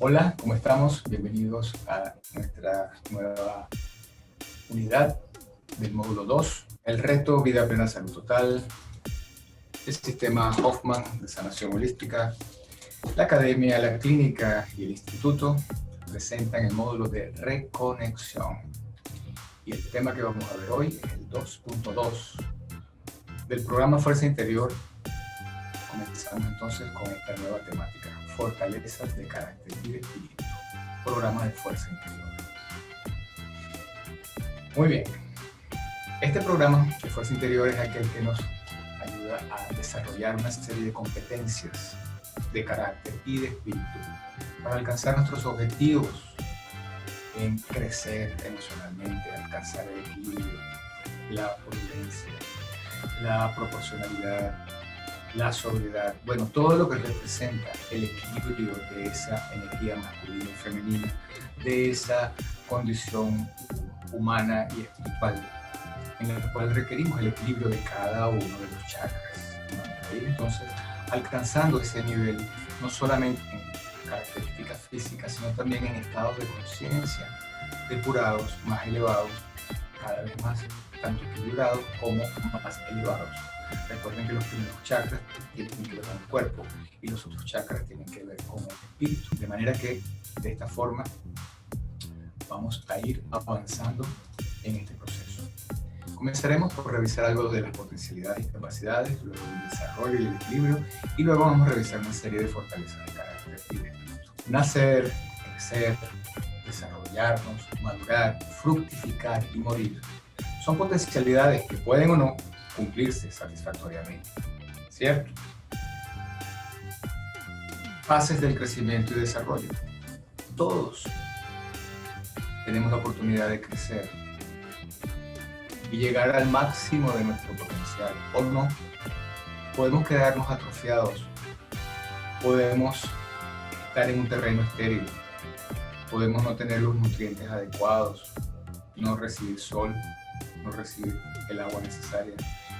Hola, ¿cómo estamos? Bienvenidos a nuestra nueva unidad del módulo 2, el reto Vida Plena Salud Total, el sistema Hoffman de sanación holística, la academia, la clínica y el instituto presentan el módulo de reconexión. Y el tema que vamos a ver hoy es el 2.2 del programa Fuerza Interior. Comenzamos entonces con esta nueva temática, fortalezas de carácter y de espíritu, programa de Fuerza Interior. Muy bien, este programa de Fuerza Interior es aquel que nos ayuda a desarrollar una serie de competencias de carácter y de espíritu para alcanzar nuestros objetivos en crecer emocionalmente, alcanzar el equilibrio, la prudencia, la proporcionalidad, la sobriedad, bueno, todo lo que representa el equilibrio de esa energía masculina y femenina, de esa condición humana y espiritual, en la cual requerimos el equilibrio de cada uno de los chakras. ¿Sí? Entonces, alcanzando ese nivel, no solamente en características físicas, sino también en estados de conciencia depurados, más elevados, cada vez más, tanto equilibrados como más elevados. Recuerden que los primeros chakras tienen que ver con el cuerpo y los otros chakras tienen que ver con el espíritu. De manera que, de esta forma, vamos a ir avanzando en este proceso. Comenzaremos por revisar algo de las potencialidades y capacidades, luego el desarrollo y el equilibrio, y luego vamos a revisar una serie de fortalezas de carácter y de espíritu. Nacer, crecer, desarrollarnos, madurar, fructificar y morir son potencialidades que pueden o no cumplirse satisfactoriamente, ¿cierto? Fases del crecimiento y desarrollo. Todos tenemos la oportunidad de crecer y llegar al máximo de nuestro potencial, o no. Podemos quedarnos atrofiados, podemos estar en un terreno estéril, podemos no tener los nutrientes adecuados, no recibir sol, no recibir el agua necesaria.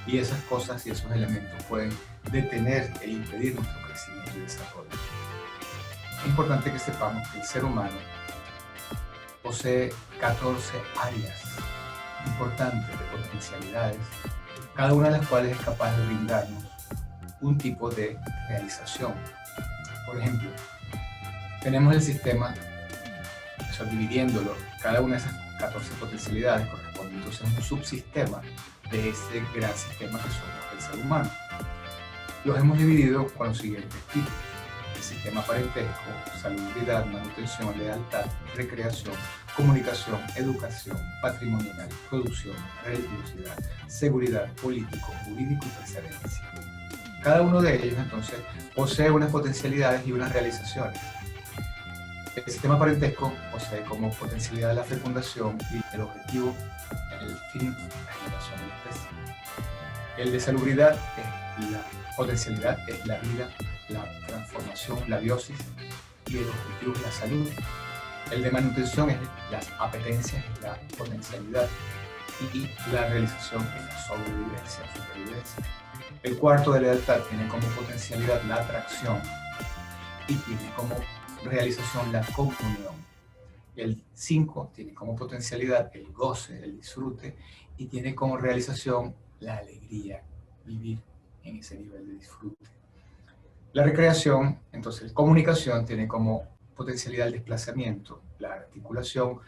Y esas cosas y esos elementos pueden detener e impedir nuestro crecimiento y desarrollo. Es importante que sepamos que el ser humano posee 14 áreas importantes de potencialidades, cada una de las cuales es capaz de brindarnos un tipo de realización. Por ejemplo, tenemos el sistema, dividiéndolo, cada una de esas 14 potencialidades corresponde entonces a un subsistema de ese gran sistema que somos el ser humano. Los hemos dividido con los siguientes tipos: el sistema parentesco, salubridad, manutención, lealtad, recreación, comunicación, educación, patrimonial, producción, religiosidad, seguridad, político, jurídico y preferencia. Cada uno de ellos entonces posee unas potencialidades y unas realizaciones. El sistema parentesco posee como potencialidad la fecundación y el objetivo, el fin, la generación de la especie. El de salubridad es la potencialidad, es la vida, la transformación, la biosis, y el objetivo es la salud. El de manutención es las apetencias, es la potencialidad, y la realización es la sobrevivencia, supervivencia. El cuarto de lealtad tiene como potencialidad la atracción y tiene como realización la comunión. El 5 tiene como potencialidad el goce, el disfrute, y tiene como realización la alegría, vivir en ese nivel de disfrute. La recreación, entonces, comunicación, tiene como potencialidad el desplazamiento, la articulación,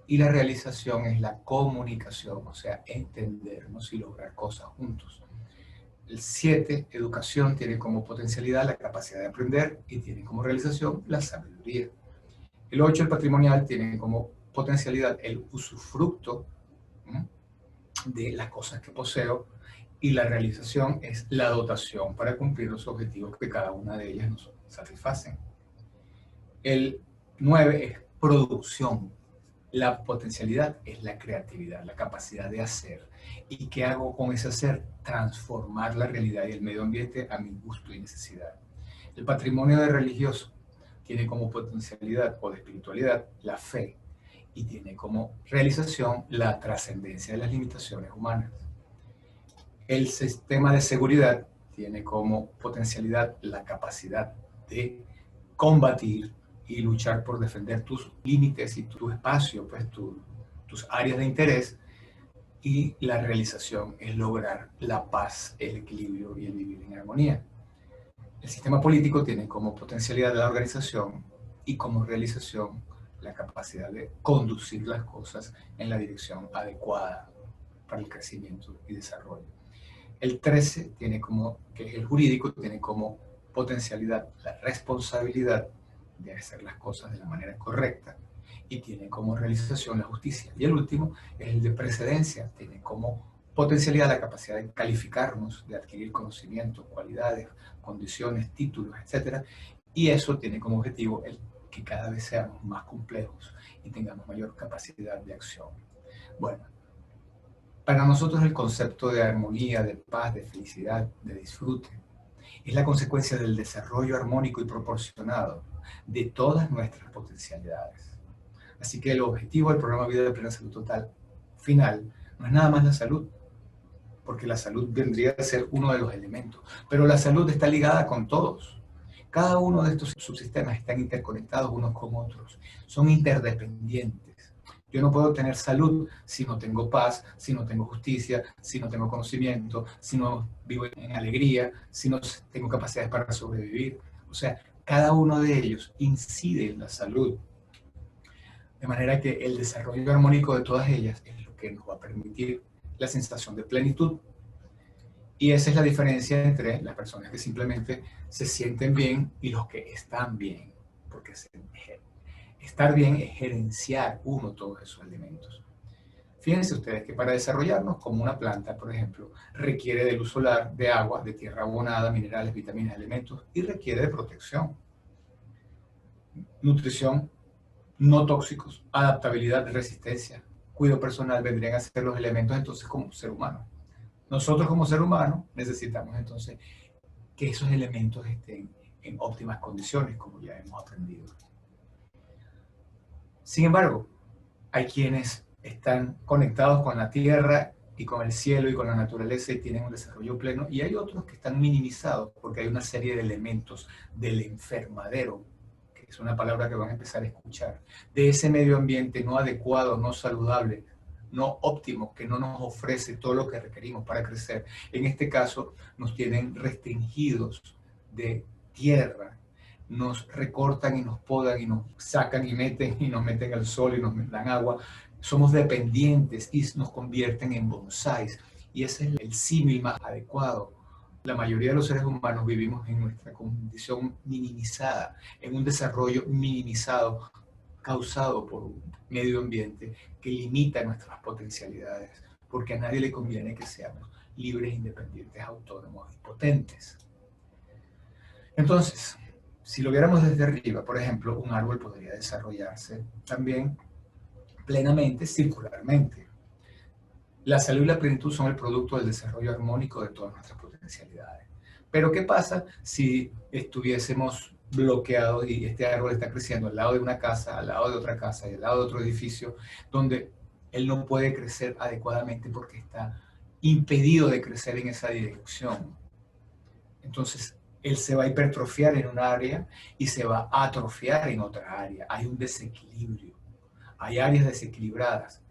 y la realización es la comunicación, o sea, entendernos y lograr cosas juntos. El 7, educación, tiene como potencialidad la capacidad de aprender y tiene como realización la sabiduría. El 8, el patrimonial, tiene como potencialidad el usufructo de las cosas que poseo, y la realización es la dotación para cumplir los objetivos que cada una de ellas nos satisfacen. El 9 es producción. La potencialidad es la creatividad, la capacidad de hacer. ¿Y qué hago con ese hacer? Transformar la realidad y el medio ambiente a mi gusto y necesidad. El patrimonio de religioso tiene como potencialidad o de espiritualidad la fe, y tiene como realización la trascendencia de las limitaciones humanas. El sistema de seguridad tiene como potencialidad la capacidad de combatir y luchar por defender tus límites y tu espacio, pues tus áreas de interés. Y la realización es lograr la paz, el equilibrio y el vivir en armonía. El sistema político tiene como potencialidad de la organización y como realización la capacidad de conducir las cosas en la dirección adecuada para el crecimiento y desarrollo. El 13 tiene como, que es el jurídico, tiene como potencialidad la responsabilidad de hacer las cosas de la manera correcta y tiene como realización la justicia. Y el último es el de precedencia, tiene como potencialidad la capacidad de calificarnos, de adquirir conocimientos, cualidades, condiciones, títulos, etc. Y eso tiene como objetivo el que cada vez seamos más complejos y tengamos mayor capacidad de acción. Bueno, para nosotros el concepto de armonía, de paz, de felicidad, de disfrute, es la consecuencia del desarrollo armónico y proporcionado de todas nuestras potencialidades. Así que el objetivo del programa Vida de Plena Salud Total final no es nada más la salud, porque la salud vendría a ser uno de los elementos, pero la salud está ligada con todos. Cada uno de estos subsistemas están interconectados unos con otros, son interdependientes. Yo no puedo tener salud si no tengo paz, si no tengo justicia, si no tengo conocimiento, si no vivo en alegría, si no tengo capacidades para sobrevivir. O sea, cada uno de ellos incide en la salud. De manera que el desarrollo armónico de todas ellas es lo que nos va a permitir la sensación de plenitud. Y esa es la diferencia entre las personas que simplemente se sienten bien y los que están bien. Porque estar bien es gerenciar uno todos esos elementos. Fíjense ustedes que para desarrollarnos como una planta, por ejemplo, requiere de luz solar, de agua, de tierra abonada, minerales, vitaminas, elementos y requiere de protección. Nutrición, no tóxicos, adaptabilidad, resistencia, cuidado personal vendrían a ser los elementos entonces como ser humano. Nosotros como ser humano necesitamos entonces que esos elementos estén en óptimas condiciones, como ya hemos aprendido. Sin embargo, hay quienes están conectados con la tierra y con el cielo y con la naturaleza y tienen un desarrollo pleno, y hay otros que están minimizados porque hay una serie de elementos del enfermadero, que es una palabra que van a empezar a escuchar, de ese medio ambiente no adecuado, no saludable, no óptimo, que no nos ofrece todo lo que requerimos para crecer. En este caso, nos tienen restringidos de tierra, nos recortan y nos podan y nos sacan y nos meten al sol y nos dan agua. Somos dependientes y nos convierten en bonsáis. Y ese es el símil más adecuado. La mayoría de los seres humanos vivimos en nuestra condición minimizada, en un desarrollo minimizado, causado por un medio ambiente que limita nuestras potencialidades, porque a nadie le conviene que seamos libres, independientes, autónomos y potentes. Entonces, si lo viéramos desde arriba, por ejemplo, un árbol podría desarrollarse también plenamente, circularmente. La salud y la plenitud son el producto del desarrollo armónico de todas nuestras potencialidades. Pero ¿qué pasa si estuviésemos bloqueados y este árbol está creciendo al lado de una casa, al lado de otra casa y al lado de otro edificio, donde él no puede crecer adecuadamente porque está impedido de crecer en esa dirección? Entonces, él se va a hipertrofiar en un área y se va a atrofiar en otra área. Hay un desequilibrio. Hay áreas desequilibradas.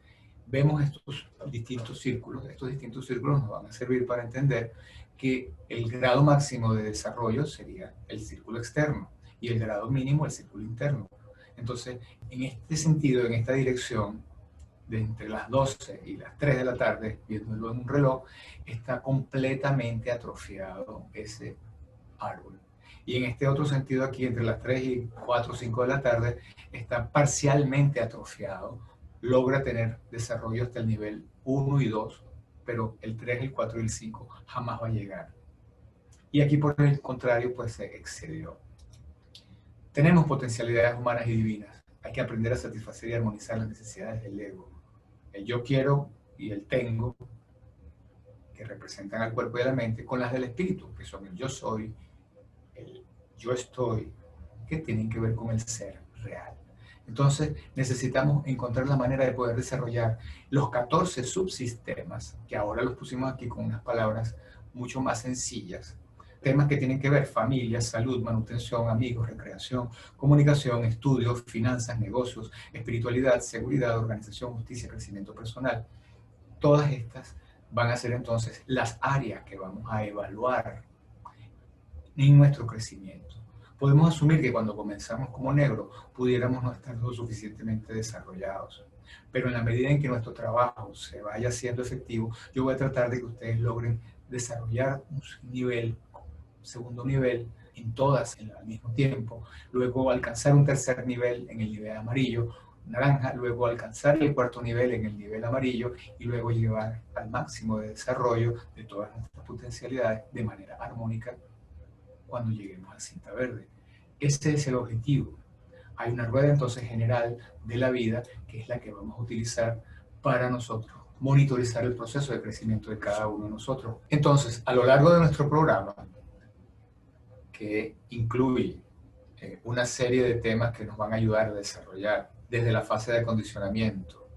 Vemos estos distintos círculos nos van a servir para entender que el grado máximo de desarrollo sería el círculo externo y el grado mínimo el círculo interno. Entonces, en este sentido, en esta dirección, de entre las 12 y las 3 de la tarde, viéndolo en un reloj, está completamente atrofiado ese árbol. Y en este otro sentido aquí, entre las 3 y 4 o 5 de la tarde, está parcialmente atrofiado, logra tener desarrollo hasta el nivel 1 y 2, pero el 3, el 4 y el 5 jamás va a llegar. Y aquí por el contrario, pues se excedió. Tenemos potencialidades humanas y divinas. Hay que aprender a satisfacer y armonizar las necesidades del ego. El yo quiero y el tengo, que representan al cuerpo y a la mente, con las del espíritu, que son el yo soy, el yo estoy, que tienen que ver con el ser real. Entonces necesitamos encontrar la manera de poder desarrollar los 14 subsistemas, que ahora los pusimos aquí con unas palabras mucho más sencillas, Temas que tienen que ver familia, salud, manutención, amigos, recreación, comunicación, estudios, finanzas, negocios, espiritualidad, seguridad, organización, justicia, crecimiento personal. Todas estas van a ser entonces las áreas que vamos a evaluar en nuestro crecimiento. Podemos asumir que cuando comenzamos como negro pudiéramos no estar lo suficientemente desarrollados, pero en la medida en que nuestro trabajo se vaya haciendo efectivo, yo voy a tratar de que ustedes logren desarrollar un nivel, segundo nivel, en todas al mismo tiempo, luego alcanzar un tercer nivel en el nivel amarillo, naranja, luego alcanzar el cuarto nivel en el nivel amarillo y luego llevar al máximo de desarrollo de todas nuestras potencialidades de manera armónica cuando lleguemos a cinta verde. Ese es el objetivo. Hay una rueda entonces general de la vida que es la que vamos a utilizar para nosotros monitorizar el proceso de crecimiento de cada uno de nosotros. Entonces, a lo largo de nuestro programa, que incluye una serie de temas que nos van a ayudar a desarrollar desde la fase de acondicionamiento,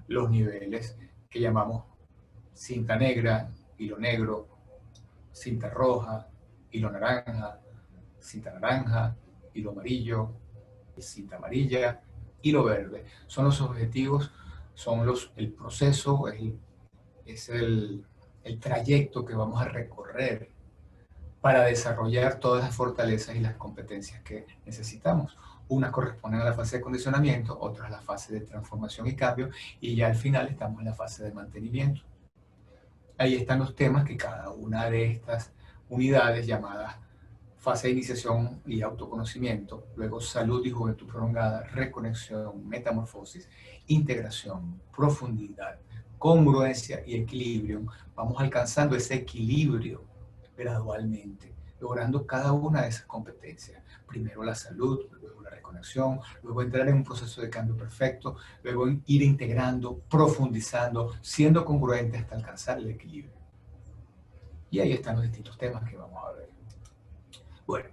los niveles que llamamos cinta negra, hilo negro, cinta roja, hilo naranja, hilo amarillo, cinta amarilla, hilo verde. Son los objetivos, son el proceso, es el trayecto que vamos a recorrer para desarrollar todas las fortalezas y las competencias que necesitamos. Unas corresponden a la fase de acondicionamiento, otras a la fase de transformación y cambio, y ya al final estamos en la fase de mantenimiento. Ahí están los temas que cada una de estas unidades llamadas fase de iniciación y autoconocimiento, luego salud y juventud prolongada, reconexión, metamorfosis, integración, profundidad, congruencia y equilibrio. Vamos alcanzando ese equilibrio gradualmente, logrando cada una de esas competencias. Primero la salud, luego la reconexión, luego entrar en un proceso de cambio perfecto, luego ir integrando, profundizando, siendo congruente hasta alcanzar el equilibrio. Y ahí están los distintos temas que vamos a ver. Bueno,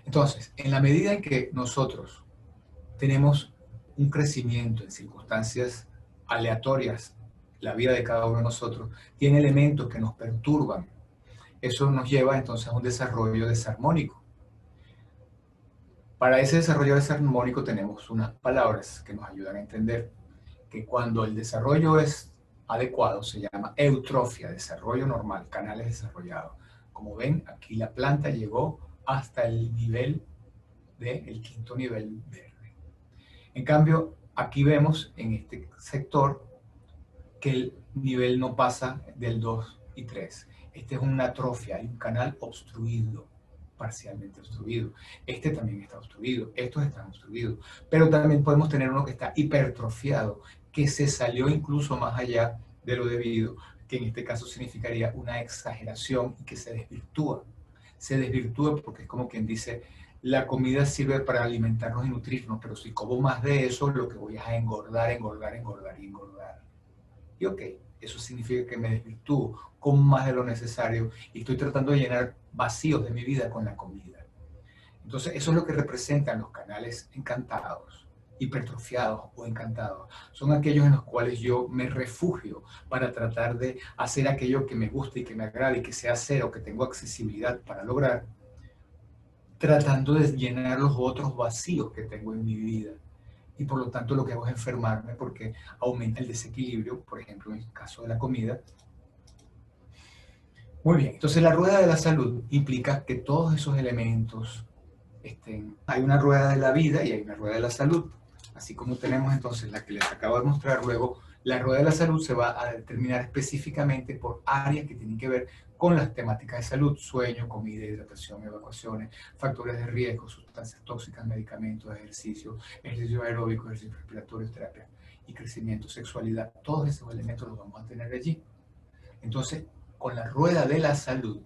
entonces, en la medida en que nosotros tenemos un crecimiento en circunstancias aleatorias, la vida de cada uno de nosotros tiene elementos que nos perturban. Eso nos lleva entonces a un desarrollo desarmónico. Para ese desarrollo desarmónico tenemos unas palabras que nos ayudan a entender que cuando el desarrollo es adecuado se llama eutrofia, desarrollo normal, canales desarrollados. Como ven, aquí la planta llegó hasta el nivel del quinto nivel verde. En cambio, aquí vemos en este sector que el nivel no pasa del 2 y 3. Este es una atrofia, hay un canal obstruido, parcialmente obstruido. Este también está obstruido, estos están obstruidos. Pero también podemos tener uno que está hipertrofiado, que se salió incluso más allá de lo debido, que en este caso significaría una exageración y que se desvirtúa. Se desvirtúa porque es como quien dice, la comida sirve para alimentarnos y nutrirnos, pero si como más de eso, lo que voy es a engordar, engordar, engordar y engordar. Y ok, eso significa que me desvirtúo con más de lo necesario y estoy tratando de llenar vacíos de mi vida con la comida. Entonces, eso es lo que representan los canales encantados, hipertrofiados o encantados. Son aquellos en los cuales yo me refugio para tratar de hacer aquello que me guste y que me agrade y que sea cero, que tengo accesibilidad para lograr, tratando de llenar los otros vacíos que tengo en mi vida. Y por lo tanto lo que hago es enfermarme porque aumenta el desequilibrio, por ejemplo en el caso de la comida. Muy bien, entonces la rueda de la salud implica que todos esos elementos hay una rueda de la vida y hay una rueda de la salud. Así como tenemos entonces la que les acabo de mostrar, luego la rueda de la salud se va a determinar específicamente por áreas que tienen que ver con las temáticas de salud, sueño, comida, hidratación, evacuaciones, factores de riesgo, sustancias tóxicas, medicamentos, ejercicio aeróbico, ejercicio respiratorio, terapia y crecimiento, sexualidad. Todos esos elementos los vamos a tener allí. Entonces, con la rueda de la salud,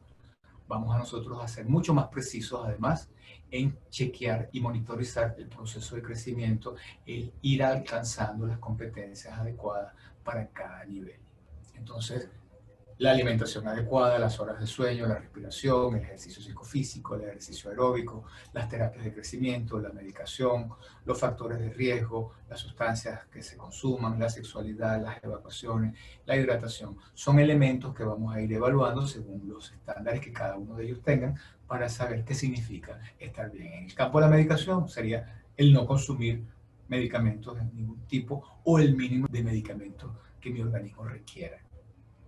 vamos a nosotros a ser mucho más precisos, además, en chequear y monitorizar el proceso de crecimiento, el ir alcanzando las competencias adecuadas para cada nivel. Entonces, la alimentación adecuada, las horas de sueño, la respiración, el ejercicio psicofísico, el ejercicio aeróbico, las terapias de crecimiento, la medicación, los factores de riesgo, las sustancias que se consuman, la sexualidad, las evacuaciones, la hidratación. Son elementos que vamos a ir evaluando según los estándares que cada uno de ellos tengan para saber qué significa estar bien. En el campo de la medicación sería el no consumir medicamentos de ningún tipo o el mínimo de medicamentos que mi organismo requiera.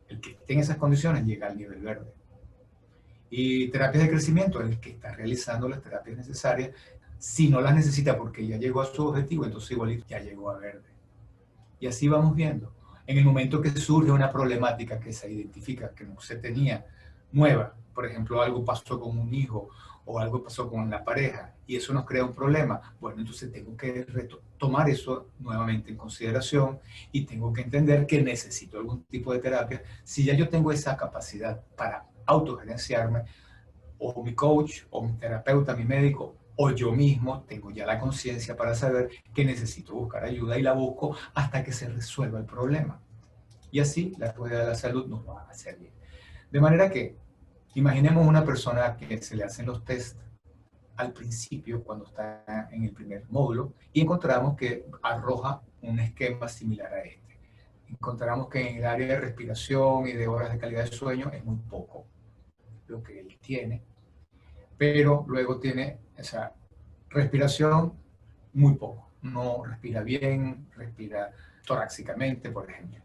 El que esté en esas condiciones llega al nivel verde. Y terapias de crecimiento, el que está realizando las terapias necesarias, si no las necesita porque ya llegó a su objetivo, entonces igual ya llegó a verde. Y así vamos viendo. En el momento que surge una problemática que se identifica, que no se tenía nueva, por ejemplo, algo pasó con un hijo o algo pasó con la pareja y eso nos crea un problema, bueno, entonces tengo que tomar eso nuevamente en consideración y tengo que entender que necesito algún tipo de terapia. Si ya yo tengo esa capacidad para autogerenciarme, o mi coach, o mi terapeuta, mi médico, o yo mismo tengo ya la conciencia para saber que necesito buscar ayuda y la busco hasta que se resuelva el problema. Y así la rueda de la salud nos va a hacer bien. De manera que, imaginemos una persona que se le hacen los test al principio, cuando está en el primer módulo, y encontramos que arroja un esquema similar a este. Encontramos que en el área de respiración y de horas de calidad de sueño es muy poco lo que él tiene, pero luego tiene esa respiración muy poco. No respira bien, respira torácicamente, por ejemplo.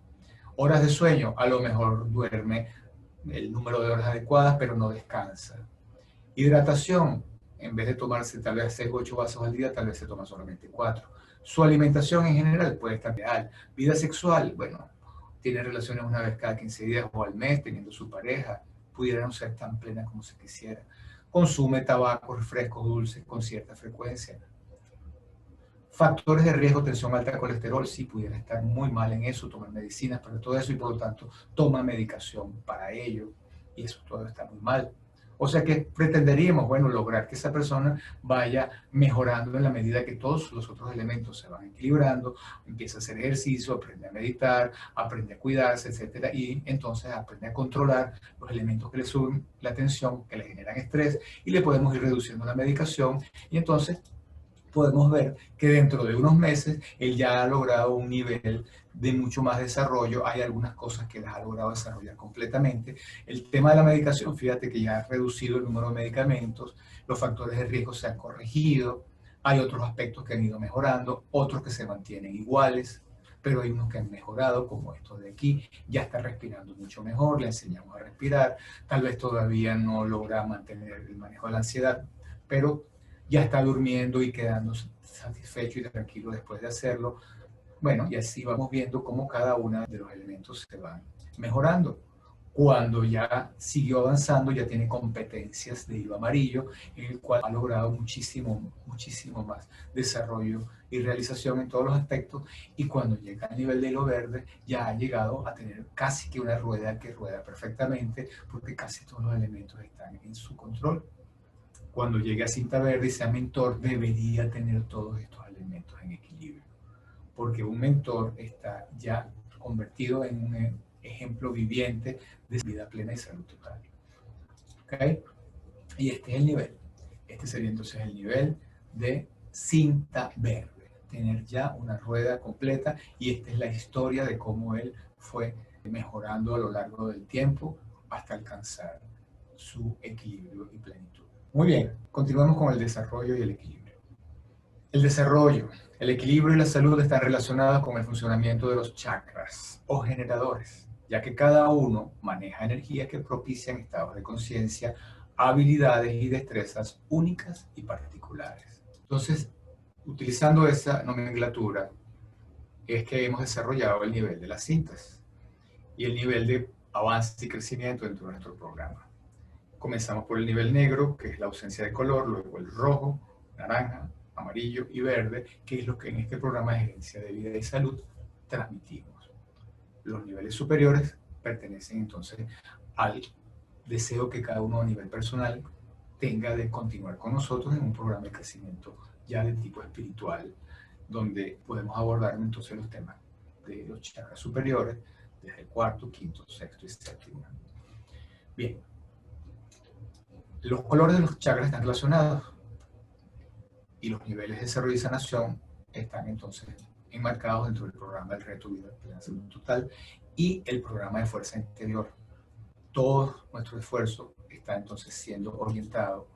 Horas de sueño, a lo mejor duerme el número de horas adecuadas, pero no descansa. Hidratación, en vez de tomarse tal vez 6 o 8 vasos al día, tal vez se toma solamente 4. Su alimentación en general puede estar real. Vida sexual, bueno, tiene relaciones una vez cada 15 días o al mes, teniendo su pareja, pudiera no ser tan plena como se quisiera. Consume tabaco, refrescos dulces con cierta frecuencia. Factores de riesgo, tensión alta, colesterol, sí pudiera estar muy mal en eso, tomar medicinas para todo eso y por lo tanto toma medicación para ello y eso todo está muy mal. O sea que pretenderíamos, bueno, lograr que esa persona vaya mejorando en la medida que todos los otros elementos se van equilibrando, empieza a hacer ejercicio, aprende a meditar, aprende a cuidarse, etcétera, y entonces aprende a controlar los elementos que le suben la tensión, que le generan estrés, y le podemos ir reduciendo la medicación, y entonces podemos ver que dentro de unos meses él ya ha logrado un nivel de mucho más desarrollo. Hay algunas cosas que las ha logrado desarrollar completamente. El tema de la medicación, fíjate que ya ha reducido el número de medicamentos, los factores de riesgo se han corregido, hay otros aspectos que han ido mejorando, otros que se mantienen iguales, pero hay unos que han mejorado, como esto de aquí, ya está respirando mucho mejor, le enseñamos a respirar, tal vez todavía no logra mantener el manejo de la ansiedad, pero ya está durmiendo y quedando satisfecho y tranquilo después de hacerlo. Bueno, y así vamos viendo cómo cada uno de los elementos se van mejorando. Cuando ya siguió avanzando, ya tiene competencias de hilo amarillo, en el cual ha logrado muchísimo, muchísimo más desarrollo y realización en todos los aspectos. Y cuando llega al nivel de hilo verde, ya ha llegado a tener casi que una rueda que rueda perfectamente, porque casi todos los elementos están en su control. Cuando llegue a cinta verde y sea mentor, debería tener todos estos elementos en equilibrio, porque un mentor está ya convertido en un ejemplo viviente de vida plena y salud total. ¿Okay? Y este es el nivel. Este sería entonces el nivel de cinta verde, tener ya una rueda completa, y esta es la historia de cómo él fue mejorando a lo largo del tiempo hasta alcanzar su equilibrio y plenitud. Muy bien, continuamos con el desarrollo y el equilibrio. El desarrollo, el equilibrio y la salud están relacionados con el funcionamiento de los chakras o generadores, ya que cada uno maneja energías que propician estados de conciencia, habilidades y destrezas únicas y particulares. Entonces, utilizando esa nomenclatura, es que hemos desarrollado el nivel de la síntesis y el nivel de avance y crecimiento dentro de nuestro programa. Comenzamos por el nivel negro, que es la ausencia de color, luego el rojo, naranja, amarillo y verde, que es lo que en este programa de gerencia de vida y salud transmitimos. Los niveles superiores pertenecen entonces al deseo que cada uno a nivel personal tenga de continuar con nosotros en un programa de crecimiento ya de tipo espiritual, donde podemos abordar entonces los temas de los chakras superiores, desde el cuarto, quinto, sexto y séptimo. Bien. Los colores de los chakras están relacionados y los niveles de desarrollo y sanación están entonces enmarcados dentro del programa del reto Vida Plena Salud Total y el programa de fuerza interior. Todo nuestro esfuerzo está entonces siendo orientado,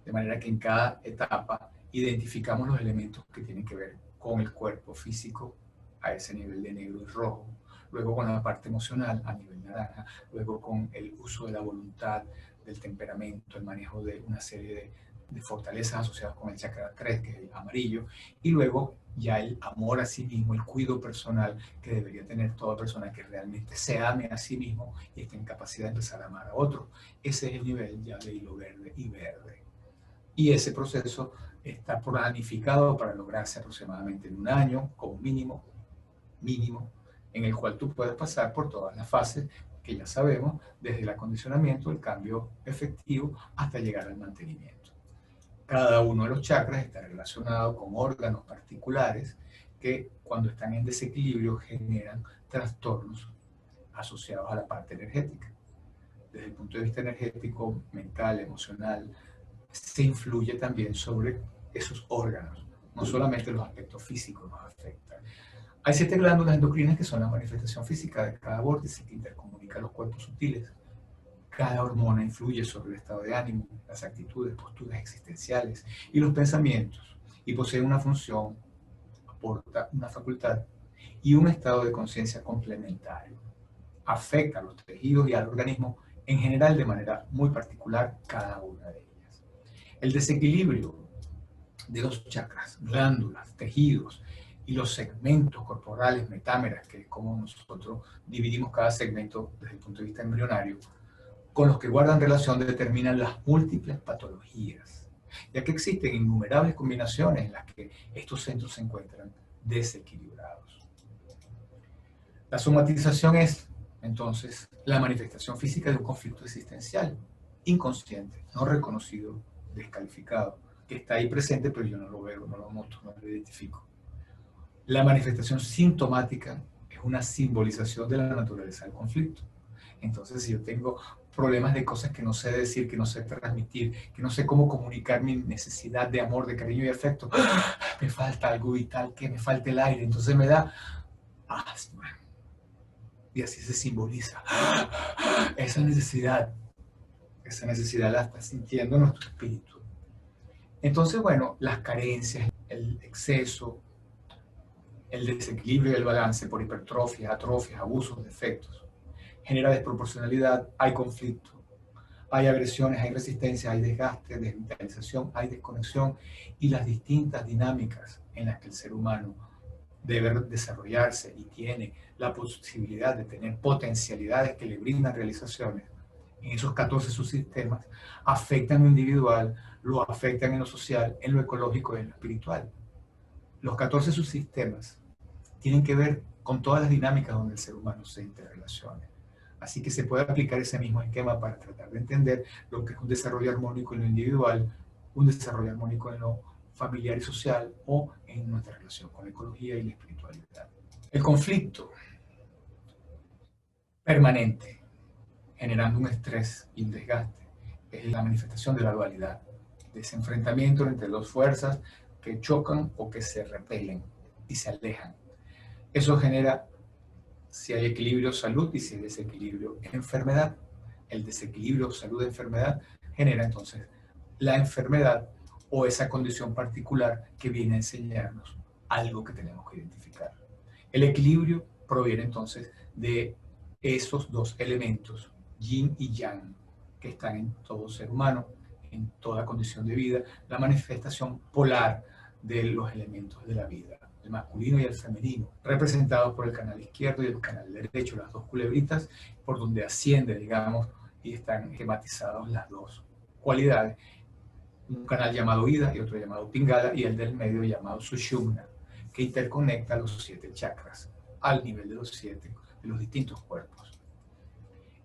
de manera que en cada etapa identificamos los elementos que tienen que ver con el cuerpo físico a ese nivel de negro y rojo, luego con la parte emocional a nivel naranja, luego con el uso de la voluntad, del temperamento, el manejo de una serie de fortalezas asociadas con el chakra 3, que es el amarillo, y luego ya el amor a sí mismo, el cuidado personal que debería tener toda persona que realmente se ame a sí mismo y esté en capacidad de empezar a amar a otro. Ese es el nivel ya de hilo verde y verde. Y ese proceso está planificado para lograrse aproximadamente en un año, como mínimo, en el cual tú puedes pasar por todas las fases que ya sabemos, desde el acondicionamiento, el cambio efectivo, hasta llegar al mantenimiento. Cada uno de los chakras está relacionado con órganos particulares que cuando están en desequilibrio generan trastornos asociados a la parte energética. Desde el punto de vista energético, mental, emocional, se influye también sobre esos órganos. No solamente los aspectos físicos nos afectan. Hay 7 glándulas endocrinas que son la manifestación física de cada vórtice que intercomunica los cuerpos sutiles. Cada hormona influye sobre el estado de ánimo, las actitudes, posturas existenciales y los pensamientos, y posee una función, aporta una facultad y un estado de conciencia complementario. Afecta a los tejidos y al organismo en general de manera muy particular cada una de ellas. El desequilibrio de los chakras, glándulas, tejidos y los segmentos corporales, metámeras, que es como nosotros dividimos cada segmento desde el punto de vista embrionario, con los que guardan relación determinan las múltiples patologías, ya que existen innumerables combinaciones en las que estos centros se encuentran desequilibrados. La somatización es, entonces, la manifestación física de un conflicto existencial, inconsciente, no reconocido, descalificado, que está ahí presente, pero yo no lo veo, no lo noto, no lo identifico. La manifestación sintomática es una simbolización de la naturaleza del conflicto. Entonces, si yo tengo problemas de cosas que no sé decir, que no sé transmitir, que no sé cómo comunicar mi necesidad de amor, de cariño y afecto, me falta algo vital, que me falta el aire, entonces me da asma. Y así se simboliza esa necesidad la está sintiendo nuestro espíritu. Entonces, bueno, las carencias, el exceso, el desequilibrio del balance por hipertrofias, atrofias, abusos, defectos, genera desproporcionalidad, hay conflicto, hay agresiones, hay resistencia, hay desgaste, desvitalización, hay desconexión y las distintas dinámicas en las que el ser humano debe desarrollarse y tiene la posibilidad de tener potencialidades que le brindan realizaciones en esos 14 subsistemas, afectan en lo individual, lo afectan en lo social, en lo ecológico y en lo espiritual. Los 14 subsistemas tienen que ver con todas las dinámicas donde el ser humano se interrelaciona. Así que se puede aplicar ese mismo esquema para tratar de entender lo que es un desarrollo armónico en lo individual, un desarrollo armónico en lo familiar y social o en nuestra relación con la ecología y la espiritualidad. El conflicto permanente, generando un estrés y un desgaste, es la manifestación de la dualidad, de ese enfrentamiento entre dos fuerzas que chocan o que se repelen y se alejan. Eso genera, si hay equilibrio, salud, y si hay desequilibrio, enfermedad. El desequilibrio salud-enfermedad genera entonces la enfermedad o esa condición particular que viene a enseñarnos algo que tenemos que identificar. El equilibrio proviene entonces de esos dos elementos, yin y yang, que están en todo ser humano, en toda condición de vida, la manifestación polar de los elementos de la vida, el masculino y el femenino, representados por el canal izquierdo y el canal derecho, las dos culebritas, por donde asciende, digamos, y están esquematizadas las dos cualidades. Un canal llamado Ida y otro llamado Pingala, y el del medio llamado Sushumna, que interconecta los 7 chakras al nivel de los 7 de los distintos cuerpos.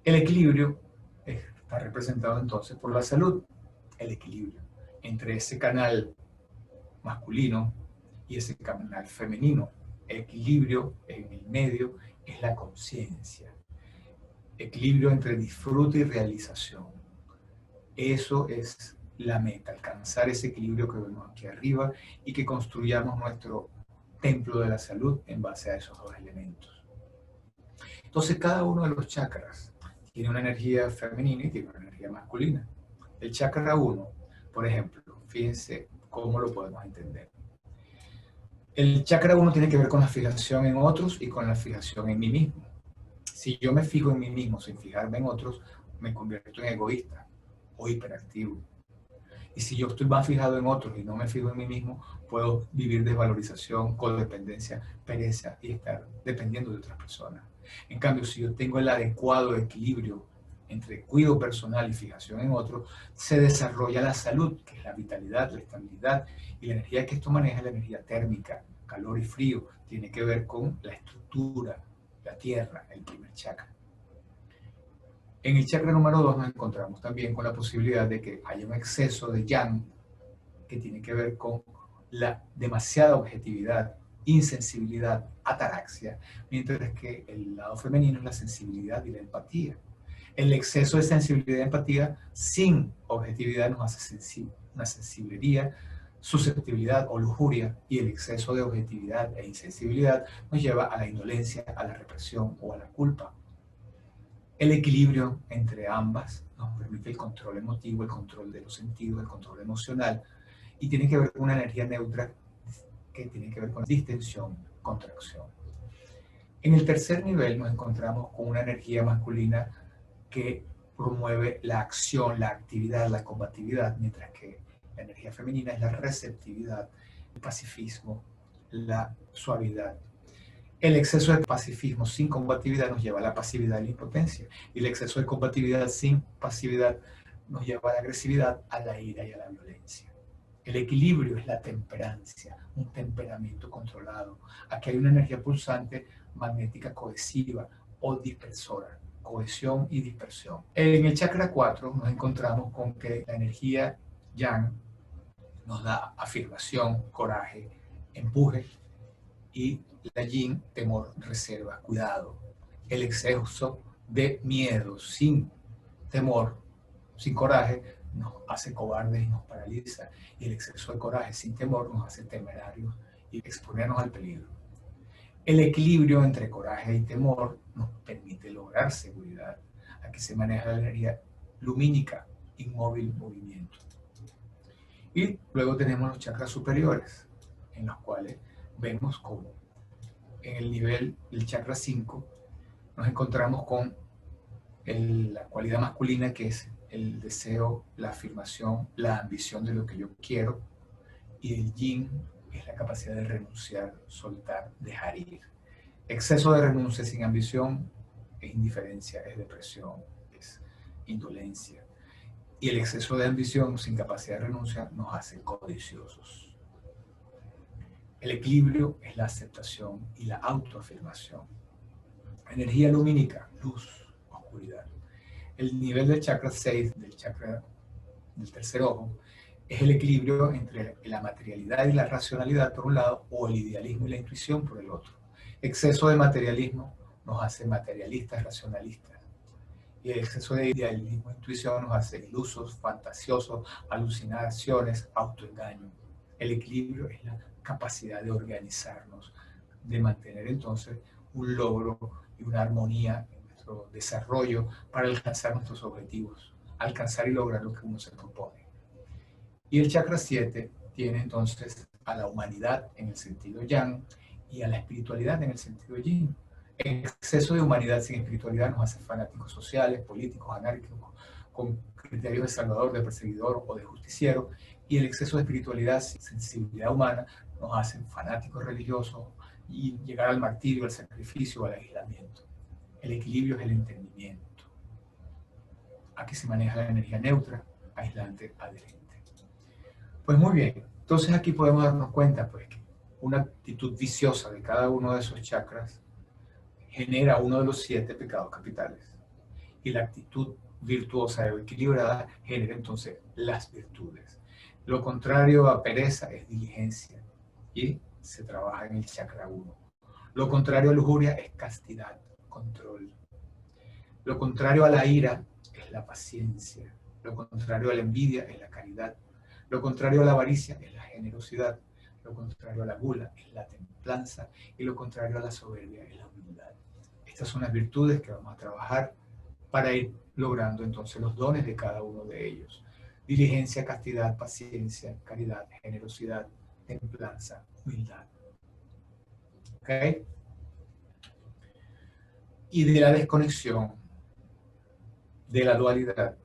El equilibrio está representado entonces por la salud, el equilibrio entre ese canal masculino y ese canal femenino. El equilibrio en el medio es la conciencia, equilibrio entre disfrute y realización. Eso es la meta, alcanzar ese equilibrio que vemos aquí arriba y que construyamos nuestro templo de la salud en base a esos dos elementos. Entonces, cada uno de los chakras tiene una energía femenina y tiene una energía masculina. El chakra 1, por ejemplo, fíjense cómo lo podemos entender. El chakra 1 tiene que ver con la fijación en otros y con la fijación en mí mismo. Si yo me fijo en mí mismo sin fijarme en otros, me convierto en egoísta o hiperactivo. Y si yo estoy más fijado en otros y no me fijo en mí mismo, puedo vivir desvalorización, codependencia, pereza y estar dependiendo de otras personas. En cambio, si yo tengo el adecuado equilibrio entre cuidado personal y fijación en otros, se desarrolla la salud, que es la vitalidad, la estabilidad, y la energía que esto maneja es la energía térmica, calor y frío, tiene que ver con la estructura, la tierra, el primer chakra. En el chakra número 2 nos encontramos también con la posibilidad de que haya un exceso de yang, que tiene que ver con la demasiada objetividad, insensibilidad, ataraxia, mientras que el lado femenino es la sensibilidad y la empatía. El exceso de sensibilidad y empatía sin objetividad nos hace una sensiblería, susceptibilidad o lujuria, y el exceso de objetividad e insensibilidad nos lleva a la indolencia, a la represión o a la culpa. El equilibrio entre ambas nos permite el control emotivo, el control de los sentidos, el control emocional, y tiene que ver con una energía neutra que tiene que ver con distensión, contracción. En el tercer nivel nos encontramos con una energía masculina que promueve la acción, la actividad, la combatividad, mientras que la energía femenina es la receptividad, el pacifismo, la suavidad. El exceso de pacifismo sin combatividad nos lleva a la pasividad y la impotencia, y el exceso de combatividad sin pasividad nos lleva a la agresividad, a la ira y a la violencia. El equilibrio es la temperancia, un temperamento controlado. Aquí hay una energía pulsante, magnética cohesiva o dispersora, cohesión y dispersión. En el chakra 4 nos encontramos con que la energía yang nos da afirmación, coraje, empuje, y la yin, temor, reserva, cuidado. El exceso de miedo sin temor, sin coraje, nos hace cobardes y nos paraliza. Y el exceso de coraje sin temor nos hace temerarios y exponernos al peligro. El equilibrio entre coraje y temor nos permite lograr seguridad. Aquí se maneja la energía lumínica, inmóvil, movimiento. Y luego tenemos los chakras superiores, en los cuales vemos cómo en el nivel del chakra 5 nos encontramos con la cualidad masculina, que es el deseo, la afirmación, la ambición de lo que yo quiero, y el yin es la capacidad de renunciar, soltar, dejar ir. Exceso de renuncia sin ambición es indiferencia, es depresión, es indolencia. Y el exceso de ambición sin capacidad de renuncia nos hace codiciosos. El equilibrio es la aceptación y la autoafirmación. Energía lumínica, luz, oscuridad. El nivel del chakra 6, del chakra del tercer ojo, es el equilibrio entre la materialidad y la racionalidad por un lado, o el idealismo y la intuición por el otro. Exceso de materialismo nos hace materialistas, racionalistas. Y el exceso de idealismo e intuición nos hace ilusos, fantasiosos, alucinaciones, autoengaño. El equilibrio es la capacidad de organizarnos, de mantener entonces un logro y una armonía en nuestro desarrollo para alcanzar nuestros objetivos, alcanzar y lograr lo que uno se propone. Y el chakra 7 tiene entonces a la humanidad en el sentido yang y a la espiritualidad en el sentido yin. El exceso de humanidad sin espiritualidad nos hace fanáticos sociales, políticos, anárquicos, con criterios de salvador, de perseguidor o de justiciero, y el exceso de espiritualidad sin sensibilidad humana nos hace fanáticos religiosos y llegar al martirio, al sacrificio, al aislamiento. El equilibrio es el entendimiento. Aquí se maneja la energía neutra, aislante, adherente. Pues muy bien, entonces aquí podemos darnos cuenta pues, que una actitud viciosa de cada uno de esos chakras genera uno de los 7 pecados capitales. Y la actitud virtuosa o equilibrada genera entonces las virtudes. Lo contrario a pereza es diligencia y se trabaja en el chakra 1. Lo contrario a lujuria es castidad, control. Lo contrario a la ira es la paciencia. Lo contrario a la envidia es la caridad. Lo contrario a la avaricia es la generosidad. Lo contrario a la gula es la templanza. Y lo contrario a la soberbia es la humildad. Estas son las virtudes que vamos a trabajar para ir logrando entonces los dones de cada uno de ellos. Diligencia, castidad, paciencia, caridad, generosidad, templanza, humildad. ¿Ok? Y de la desconexión, de la dualidad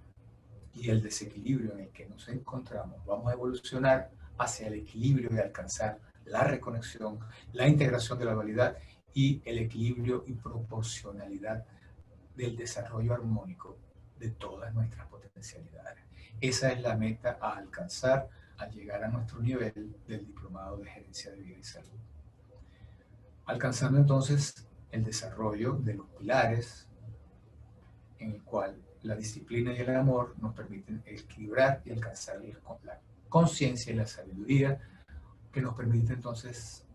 y el desequilibrio en el que nos encontramos, vamos a evolucionar hacia el equilibrio de alcanzar la reconexión, la integración de la dualidad y el equilibrio y proporcionalidad del desarrollo armónico de todas nuestras potencialidades. Esa es la meta a alcanzar al llegar a nuestro nivel del diplomado de gerencia de vida y salud. Alcanzando entonces el desarrollo de los pilares en el cual la disciplina y el amor nos permiten equilibrar y alcanzar la conciencia y la sabiduría que nos permite entonces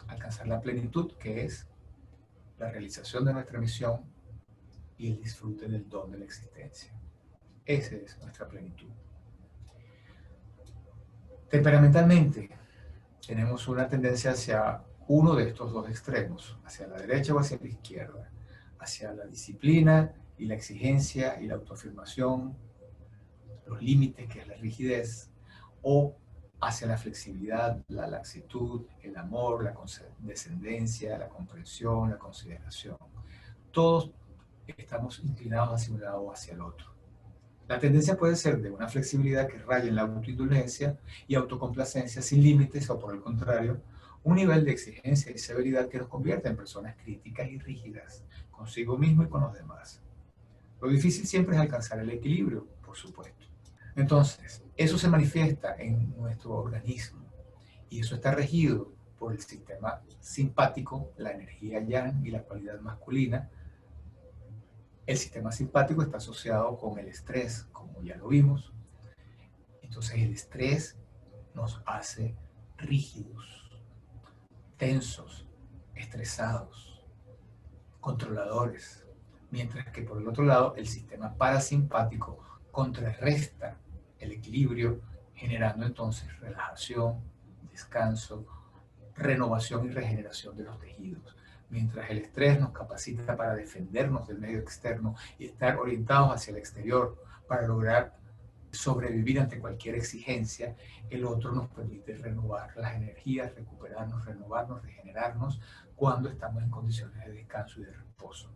alcanzar la plenitud, que es la realización de nuestra misión y el disfrute del don de la existencia. Esa es nuestra plenitud. Temperamentalmente, tenemos una tendencia hacia uno de estos dos extremos, hacia la derecha o hacia la izquierda, hacia la disciplina y la exigencia y la autoafirmación, los límites, que es la rigidez, o hacia la flexibilidad, la laxitud, el amor, la condescendencia, la comprensión, la consideración. Todos estamos inclinados hacia un lado o hacia el otro. La tendencia puede ser de una flexibilidad que raya en la autoindulgencia y autocomplacencia sin límites, o por el contrario, un nivel de exigencia y severidad que nos convierte en personas críticas y rígidas, consigo mismo y con los demás. Lo difícil siempre es alcanzar el equilibrio, por supuesto. Entonces, eso se manifiesta en nuestro organismo y eso está regido por el sistema simpático, la energía yang y la cualidad masculina. El sistema simpático está asociado con el estrés, como ya lo vimos. Entonces el estrés nos hace rígidos, tensos, estresados, controladores. Mientras que por el otro lado el sistema parasimpático contrarresta el equilibrio, generando entonces relajación, descanso, renovación y regeneración de los tejidos. Mientras el estrés nos capacita para defendernos del medio externo y estar orientados hacia el exterior para lograr sobrevivir ante cualquier exigencia, el otro nos permite renovar las energías, recuperarnos, renovarnos, regenerarnos cuando estamos en condiciones de descanso y de reposo.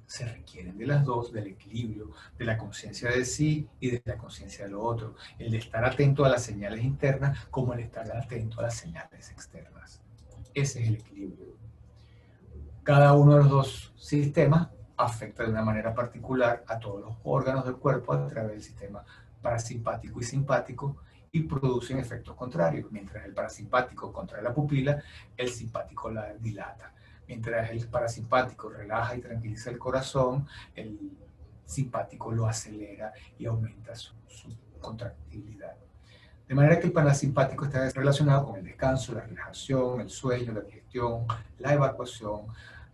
Se requieren de las dos, del equilibrio, de la conciencia de sí y de la conciencia de lo otro, el de estar atento a las señales internas como el estar atento a las señales externas. Ese es el equilibrio. Cada uno de los dos sistemas afecta de una manera particular a todos los órganos del cuerpo a través del sistema parasimpático y simpático y producen efectos contrarios. Mientras el parasimpático contrae la pupila, el simpático la dilata. Mientras el parasimpático relaja y tranquiliza el corazón, el simpático lo acelera y aumenta su contractibilidad. De manera que el parasimpático está relacionado con el descanso, la relajación, el sueño, la digestión, la evacuación,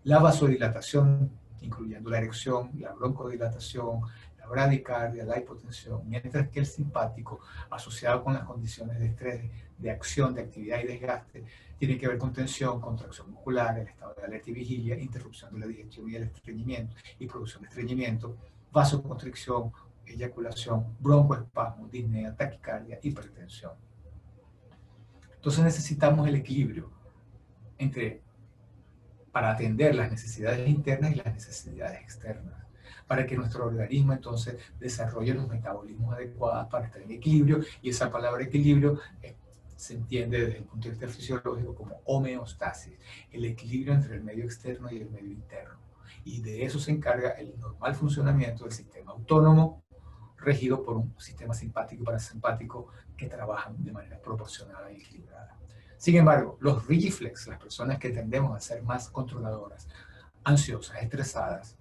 la vasodilatación, incluyendo la erección, la broncodilatación, la bradicardia, la hipotensión, mientras que el simpático, asociado con las condiciones de estrés, de acción, de actividad y desgaste, tiene que ver con tensión, contracción muscular, el estado de alerta y vigilia, interrupción de la digestión y el estreñimiento, y producción de estreñimiento, vasoconstricción, eyaculación, broncoespasmo, disnea, taquicardia, hipertensión. Entonces necesitamos el equilibrio para atender las necesidades internas y las necesidades externas, para que nuestro organismo entonces desarrolle los metabolismos adecuados para estar en equilibrio, y esa palabra equilibrio se entiende desde el punto de vista fisiológico como homeostasis, el equilibrio entre el medio externo y el medio interno. Y de eso se encarga el normal funcionamiento del sistema autónomo, regido por un sistema simpático y parasimpático que trabajan de manera proporcionada y equilibrada. Sin embargo, los rigiflex, las personas que tendemos a ser más controladoras, ansiosas, estresadas,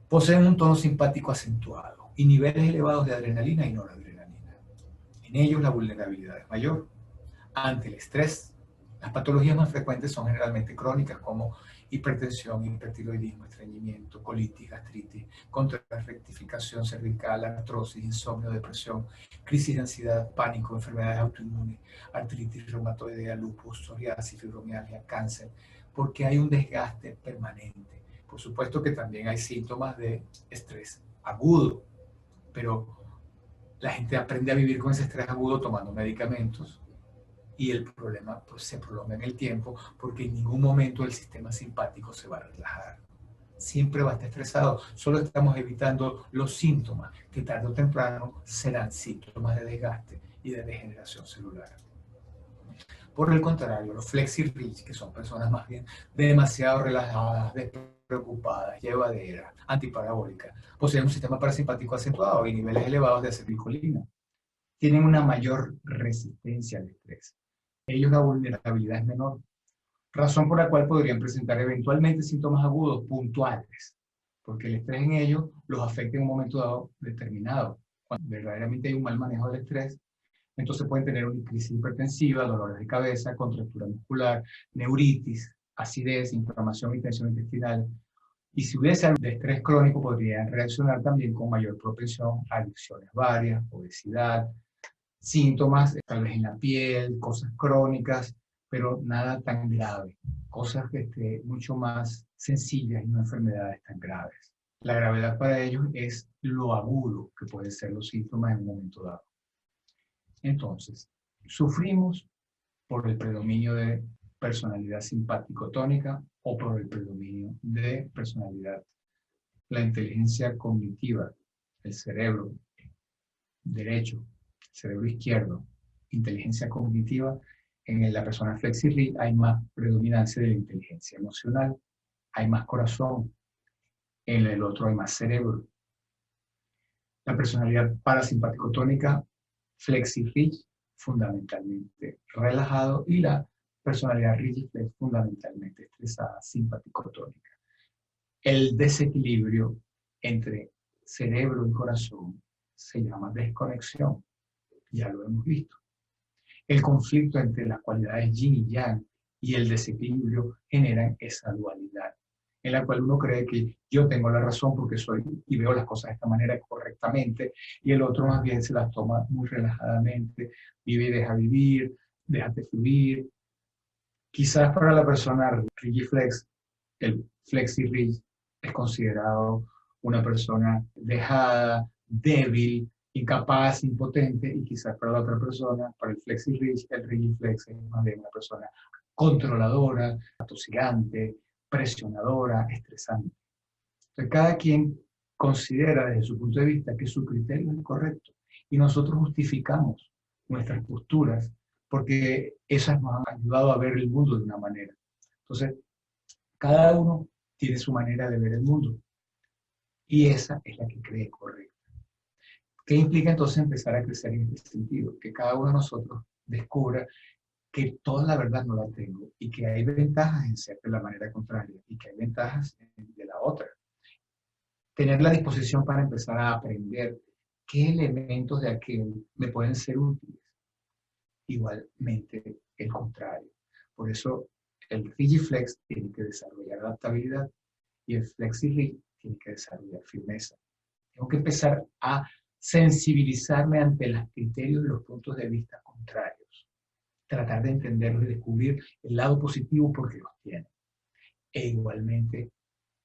poseen un tono simpático acentuado y niveles elevados de adrenalina y noradrenalina. En ellos la vulnerabilidad es mayor. Ante el estrés, las patologías más frecuentes son generalmente crónicas como hipertensión, hipertiroidismo, estreñimiento, colitis, gastritis, contrarrectificación cervical, artrosis, insomnio, depresión, crisis de ansiedad, pánico, enfermedades autoinmunes, artritis reumatoidea, lupus, psoriasis, fibromialgia, cáncer, porque hay un desgaste permanente Por supuesto que también hay síntomas de estrés agudo, pero la gente aprende a vivir con ese estrés agudo tomando medicamentos y el problema pues, se prolonga en el tiempo porque en ningún momento el sistema simpático se va a relajar. Siempre va a estar estresado. Solo estamos evitando los síntomas que tarde o temprano serán síntomas de desgaste y de degeneración celular. Por el contrario, los flexi-rich, que son personas más bien demasiado relajadas, despreocupadas, llevaderas, antiparabólicas, poseen un sistema parasimpático acentuado y niveles elevados de acetilcolina. Tienen una mayor resistencia al estrés. Ellos la vulnerabilidad es menor, razón por la cual podrían presentar eventualmente síntomas agudos puntuales, porque el estrés en ellos los afecta en un momento dado determinado. Cuando verdaderamente hay un mal manejo del estrés, entonces pueden tener una crisis hipertensiva, dolores de cabeza, contractura muscular, neuritis, acidez, inflamación y tensión intestinal. Y si hubiese algo de estrés crónico, podrían reaccionar también con mayor propensión a adicciones varias, obesidad, síntomas tal vez en la piel, cosas crónicas, pero nada tan grave, cosas mucho más sencillas y no enfermedades tan graves. La gravedad para ellos es lo agudo que pueden ser los síntomas en un momento dado. Entonces, sufrimos por el predominio de personalidad simpático-tónica o por el predominio de personalidad. La inteligencia cognitiva, el cerebro derecho, cerebro izquierdo, inteligencia cognitiva, en la persona flexi-rich hay más predominancia de la inteligencia emocional, hay más corazón, en el otro hay más cerebro. La personalidad parasimpático-tónica, flexi-rich, fundamentalmente relajado, y la personalidad rigid-flex, fundamentalmente estresada, simpático-tónica. El desequilibrio entre cerebro y corazón se llama desconexión, ya lo hemos visto. El conflicto entre las cualidades yin y yang y el desequilibrio generan esa dualidad, en la cual uno cree que yo tengo la razón porque soy y veo las cosas de esta manera correctamente, y el otro más bien se las toma muy relajadamente, vive y deja vivir, déjate fluir. Quizás para la persona rigiflex, el flexi-rich es considerado una persona dejada, débil, incapaz, impotente, y quizás para la otra persona, para el flexi-rich, el rigiflex es más bien una persona controladora, atosigante, presionadora, estresante. Entonces, cada quien considera desde su punto de vista que su criterio es el correcto y nosotros justificamos nuestras posturas porque esas nos han ayudado a ver el mundo de una manera. Entonces, cada uno tiene su manera de ver el mundo y esa es la que cree correcta. ¿Qué implica entonces empezar a crecer en este sentido? Que cada uno de nosotros descubra que toda la verdad no la tengo y que hay ventajas en ser de la manera contraria y que hay ventajas de la otra. Tener la disposición para empezar a aprender qué elementos de aquel me pueden ser útiles. Igualmente el contrario. Por eso el rigiflex tiene que desarrollar adaptabilidad y el flexi-rich tiene que desarrollar firmeza. Tengo que empezar a sensibilizarme ante los criterios y los puntos de vista contrarios. Tratar de entenderlos y descubrir el lado positivo porque los tiene. E igualmente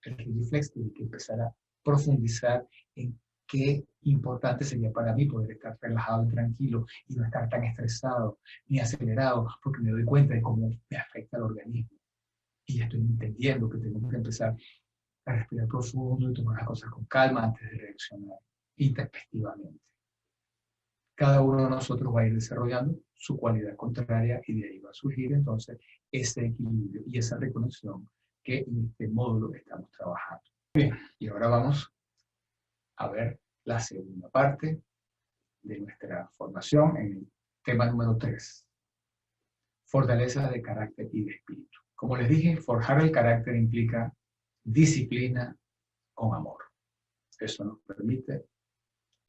el rigiflex tiene que empezar a profundizar en qué importante sería para mí poder estar relajado y tranquilo y no estar tan estresado ni acelerado, porque me doy cuenta de cómo me afecta el organismo. Y ya estoy entendiendo que tengo que empezar a respirar profundo y tomar las cosas con calma antes de reaccionar intempestivamente. Cada uno de nosotros va a ir desarrollando su cualidad contraria y de ahí va a surgir entonces ese equilibrio y esa reconexión que en este módulo estamos trabajando. Bien, y ahora vamos a ver la segunda parte de nuestra formación en el tema número 3. Fortaleza de carácter y de espíritu. Como les dije, forjar el carácter implica disciplina con amor. Eso nos permite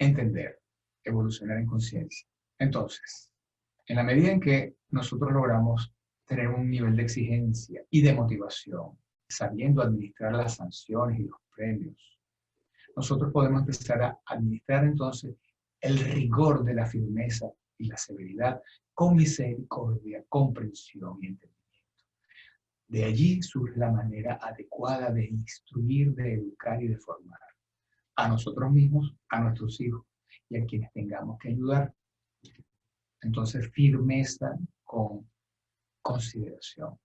entender, evolucionar en conciencia. Entonces, en la medida en que nosotros logramos tener un nivel de exigencia y de motivación, sabiendo administrar las sanciones y los premios, nosotros podemos empezar a administrar entonces el rigor de la firmeza y la severidad con misericordia, comprensión y entendimiento. De allí surge la manera adecuada de instruir, de educar y de formar a nosotros mismos, a nuestros hijos y a quienes tengamos que ayudar. Entonces, firmeza con consideración.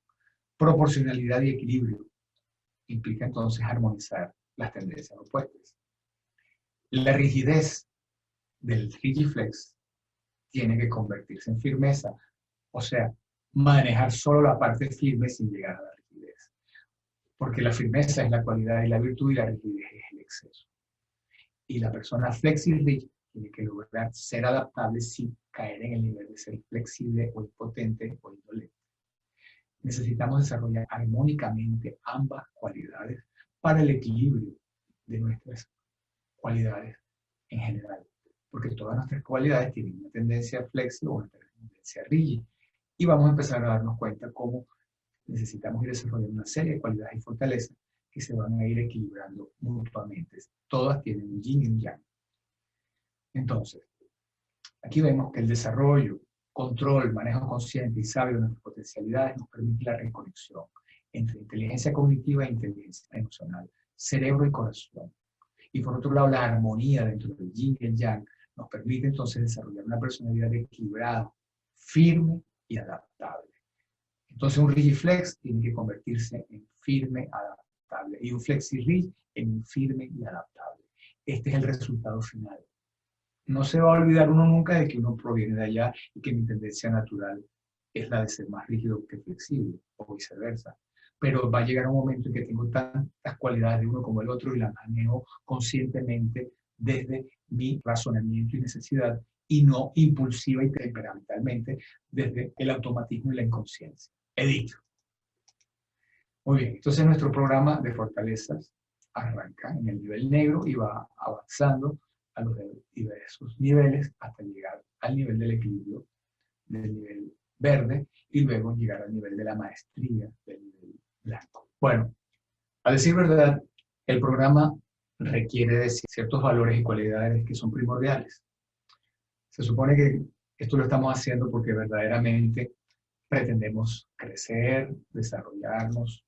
Proporcionalidad y equilibrio implica entonces armonizar las tendencias opuestas. La rigidez del rigiflex tiene que convertirse en firmeza, o sea, manejar solo la parte firme sin llegar a la rigidez. Porque la firmeza es la cualidad y la virtud y la rigidez es el exceso. Y la persona flexible tiene que lograr ser adaptable sin caer en el nivel de ser flexible o impotente o indolente. Necesitamos desarrollar armónicamente ambas cualidades para el equilibrio de nuestras cualidades en general. Porque todas nuestras cualidades tienen una tendencia flexible o una tendencia rígida. Y vamos a empezar a darnos cuenta cómo necesitamos ir desarrollando una serie de cualidades y fortalezas que se van a ir equilibrando mutuamente. Todas tienen un yin y un yang. Entonces, aquí vemos que el desarrollo, control, manejo consciente y sabio de nuestras potencialidades nos permite la reconexión entre inteligencia cognitiva e inteligencia emocional, cerebro y corazón. Y por otro lado, la armonía dentro del yin y el yang nos permite entonces desarrollar una personalidad equilibrada, firme y adaptable. Entonces un rigiflex tiene que convertirse en firme, adaptable, y un flexi-rig en un firme y adaptable. Este es el resultado final. No se va a olvidar uno nunca de que uno proviene de allá y que mi tendencia natural es la de ser más rígido que flexible, o viceversa. Pero va a llegar un momento en que tengo tantas cualidades de uno como el otro y las manejo conscientemente desde mi razonamiento y necesidad y no impulsiva y temperamentalmente desde el automatismo y la inconsciencia. Edith. Muy bien, entonces nuestro programa de fortalezas arranca en el nivel negro y va avanzando a los diversos niveles hasta llegar al nivel del equilibrio del nivel verde y luego llegar al nivel de la maestría del nivel blanco. Bueno, a decir verdad, el programa requiere de ciertos valores y cualidades que son primordiales. Se supone que esto lo estamos haciendo porque verdaderamente pretendemos crecer, desarrollarnos,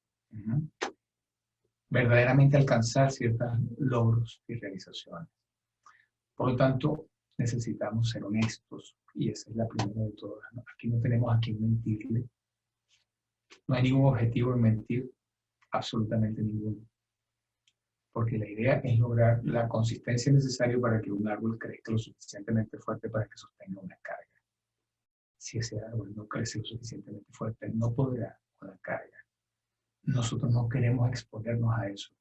verdaderamente alcanzar ciertos logros y realizaciones. Por lo tanto, necesitamos ser honestos y esa es la primera de todas. Aquí no tenemos a quién mentirle. No hay ningún objetivo en mentir, absolutamente ninguno. Porque la idea es lograr la consistencia necesaria para que un árbol crezca lo suficientemente fuerte para que sostenga una carga. Si ese árbol no crece lo suficientemente fuerte, no podrá con la carga. Nosotros no queremos exponernos a eso,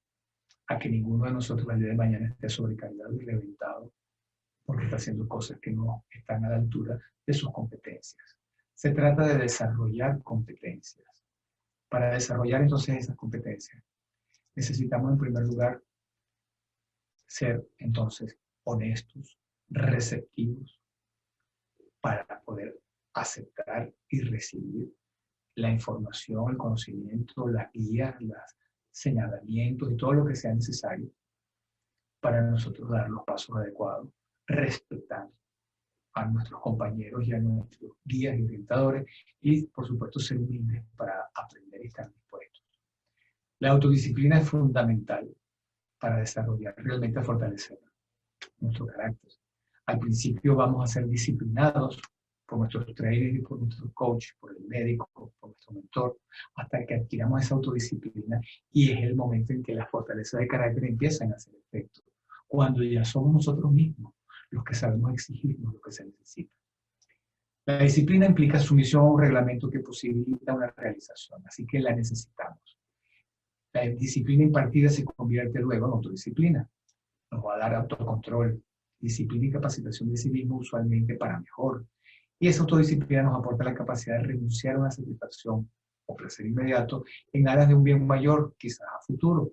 a que ninguno de nosotros el día de mañana esté sobrecargado y reventado porque está haciendo cosas que no están a la altura de sus competencias. Se trata de desarrollar competencias. Para desarrollar entonces esas competencias, necesitamos en primer lugar ser entonces honestos, receptivos, para poder aceptar y recibir la información, el conocimiento, las guías, los señalamientos y todo lo que sea necesario para nosotros dar los pasos adecuados, respetar a nuestros compañeros y a nuestros guías y orientadores y, por supuesto, ser humildes para aprender y estar dispuestos. La autodisciplina es fundamental para desarrollar, realmente fortalecer nuestro carácter. Al principio vamos a ser disciplinados por nuestros trainers y por nuestro coach, por el médico, por nuestro mentor, hasta que adquiramos esa autodisciplina y es el momento en que las fortalezas de carácter empiezan a hacer efecto. Cuando ya somos nosotros mismos los que sabemos exigirnos lo que se necesita. La disciplina implica sumisión a un reglamento que posibilita una realización, así que la necesitamos. La disciplina impartida se convierte luego en autodisciplina. Nos va a dar autocontrol, disciplina y capacitación de sí mismo usualmente para mejor. Y esa autodisciplina nos aporta la capacidad de renunciar a una satisfacción o placer inmediato en aras de un bien mayor, quizás a futuro.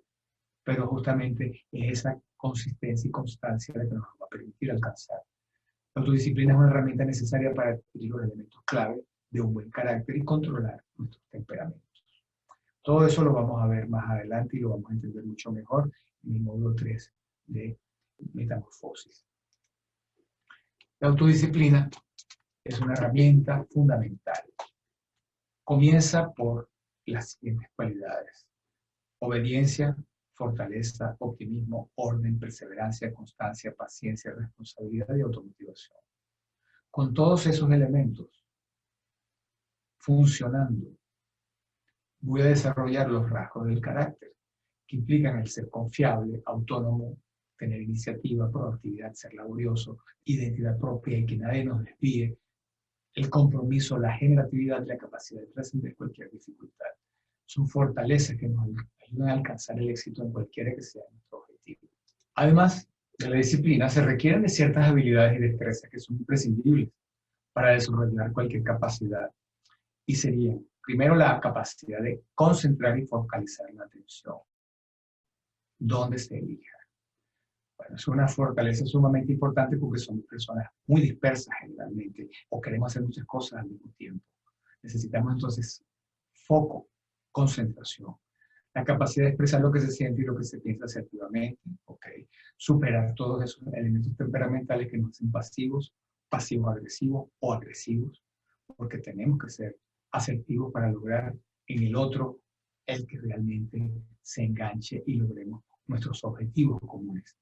Pero justamente es esa consistencia y constancia la que nos va a permitir alcanzar. La autodisciplina es una herramienta necesaria para adquirir los elementos clave de un buen carácter y controlar nuestros temperamentos. Todo eso lo vamos a ver más adelante y lo vamos a entender mucho mejor en el módulo 3 de metamorfosis. La autodisciplina es una herramienta fundamental. Comienza por las siguientes cualidades: obediencia, fortaleza, optimismo, orden, perseverancia, constancia, paciencia, responsabilidad y automotivación. Con todos esos elementos funcionando, voy a desarrollar los rasgos del carácter, que implican el ser confiable, autónomo, tener iniciativa, proactividad, ser laborioso, identidad propia y que nadie nos desvíe, el compromiso, la generatividad y la capacidad de trascender cualquier dificultad. Son fortalezas que nos ayudan a alcanzar el éxito en cualquiera que sea nuestro objetivo. Además de la disciplina, se requieren de ciertas habilidades y destrezas que son imprescindibles para desarrollar cualquier capacidad. Y serían, primero, la capacidad de concentrar y focalizar la atención, donde se elija. Bueno, es una fortaleza sumamente importante porque somos personas muy dispersas generalmente, o queremos hacer muchas cosas al mismo tiempo. Necesitamos entonces foco, concentración, la capacidad de expresar lo que se siente y lo que se piensa asertivamente, ¿okay? Superar todos esos elementos temperamentales que nos hacen pasivos, pasivos-agresivos o agresivos, porque tenemos que ser asertivos para lograr en el otro el que realmente se enganche y logremos nuestros objetivos comunes.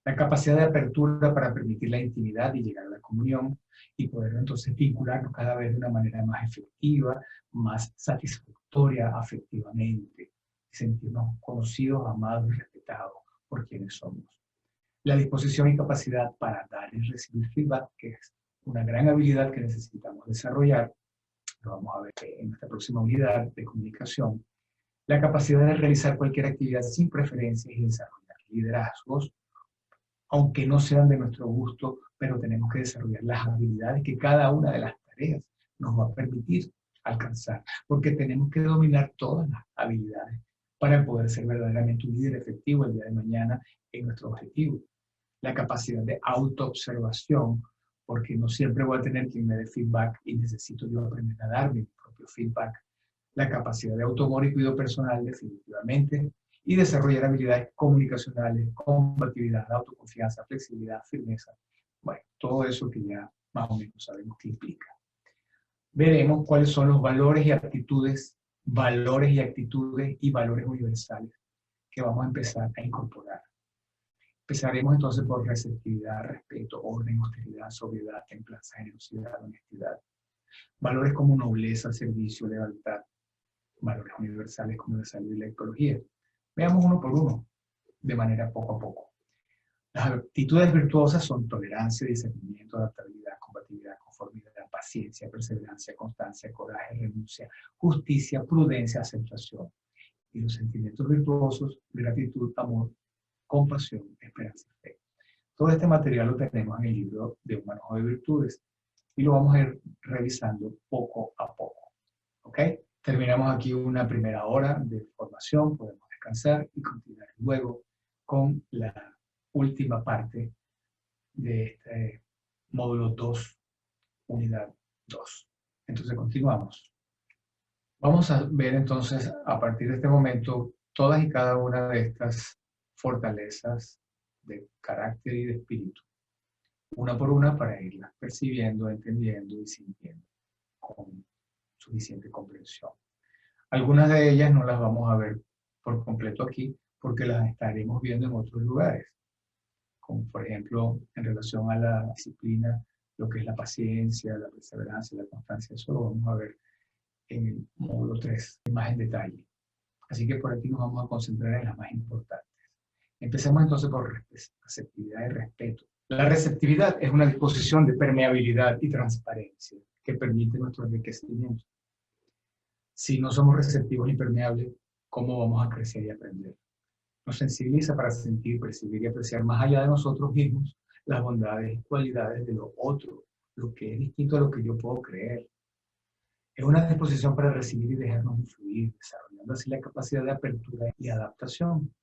La capacidad de apertura para permitir la intimidad y llegar a la comunión y poder entonces vincularnos cada vez de una manera más efectiva, más satisfactoria afectivamente, sentirnos conocidos, amados y respetados por quienes somos. La disposición y capacidad para dar y recibir feedback, que es una gran habilidad que necesitamos desarrollar, lo vamos a ver en nuestra próxima unidad de comunicación. La capacidad de realizar cualquier actividad sin preferencias y desarrollar liderazgos, aunque no sean de nuestro gusto, pero tenemos que desarrollar las habilidades que cada una de las tareas nos va a permitir alcanzar, porque tenemos que dominar todas las habilidades para poder ser verdaderamente un líder efectivo el día de mañana en nuestro objetivo. La capacidad de autoobservación, porque no siempre voy a tener quien me dé feedback y necesito yo aprender a darme mi propio feedback. La capacidad de auto-amor y cuidado personal, definitivamente, y desarrollar habilidades comunicacionales, combatividad, autoconfianza, flexibilidad, firmeza. Bueno, todo eso que ya más o menos sabemos que implica. Veremos cuáles son los valores y actitudes y valores universales que vamos a empezar a incorporar. Empezaremos entonces por receptividad, respeto, orden, austeridad, sobriedad, templanza, generosidad, honestidad. Valores como nobleza, servicio, lealtad. Valores universales como la salud y la ecología. Veamos uno por uno, de manera poco a poco. Las actitudes virtuosas son tolerancia, discernimiento, adaptabilidad, combatividad, conformidad, paciencia, perseverancia, constancia, coraje, renuncia, justicia, prudencia, aceptación. Y los sentimientos virtuosos, gratitud, amor, compasión, esperanza y fe. Todo este material lo tenemos en el libro de Un manejo de virtudes y lo vamos a ir revisando poco a poco. ¿Ok? Terminamos aquí una primera hora de formación, podemos descansar y continuar luego con la última parte de este módulo 2, unidad 2. Entonces continuamos. Vamos a ver entonces a partir de este momento todas y cada una de estas fortalezas de carácter y de espíritu, una por una para irlas percibiendo, entendiendo y sintiendo con suficiente comprensión. Algunas de ellas no las vamos a ver por completo aquí porque las estaremos viendo en otros lugares, como por ejemplo en relación a la disciplina, lo que es la paciencia, la perseverancia, la constancia. Eso lo vamos a ver en el módulo 3, más en detalle. Así que por aquí nos vamos a concentrar en las más importantes. Empecemos entonces por receptividad y respeto. La receptividad es una disposición de permeabilidad y transparencia que permite nuestro enriquecimiento. Si no somos receptivos y permeables, ¿cómo vamos a crecer y aprender? Nos sensibiliza para sentir, percibir y apreciar más allá de nosotros mismos las bondades y cualidades de lo otro, lo que es distinto a lo que yo puedo creer. Es una disposición para recibir y dejarnos influir, desarrollando así la capacidad de apertura y adaptación.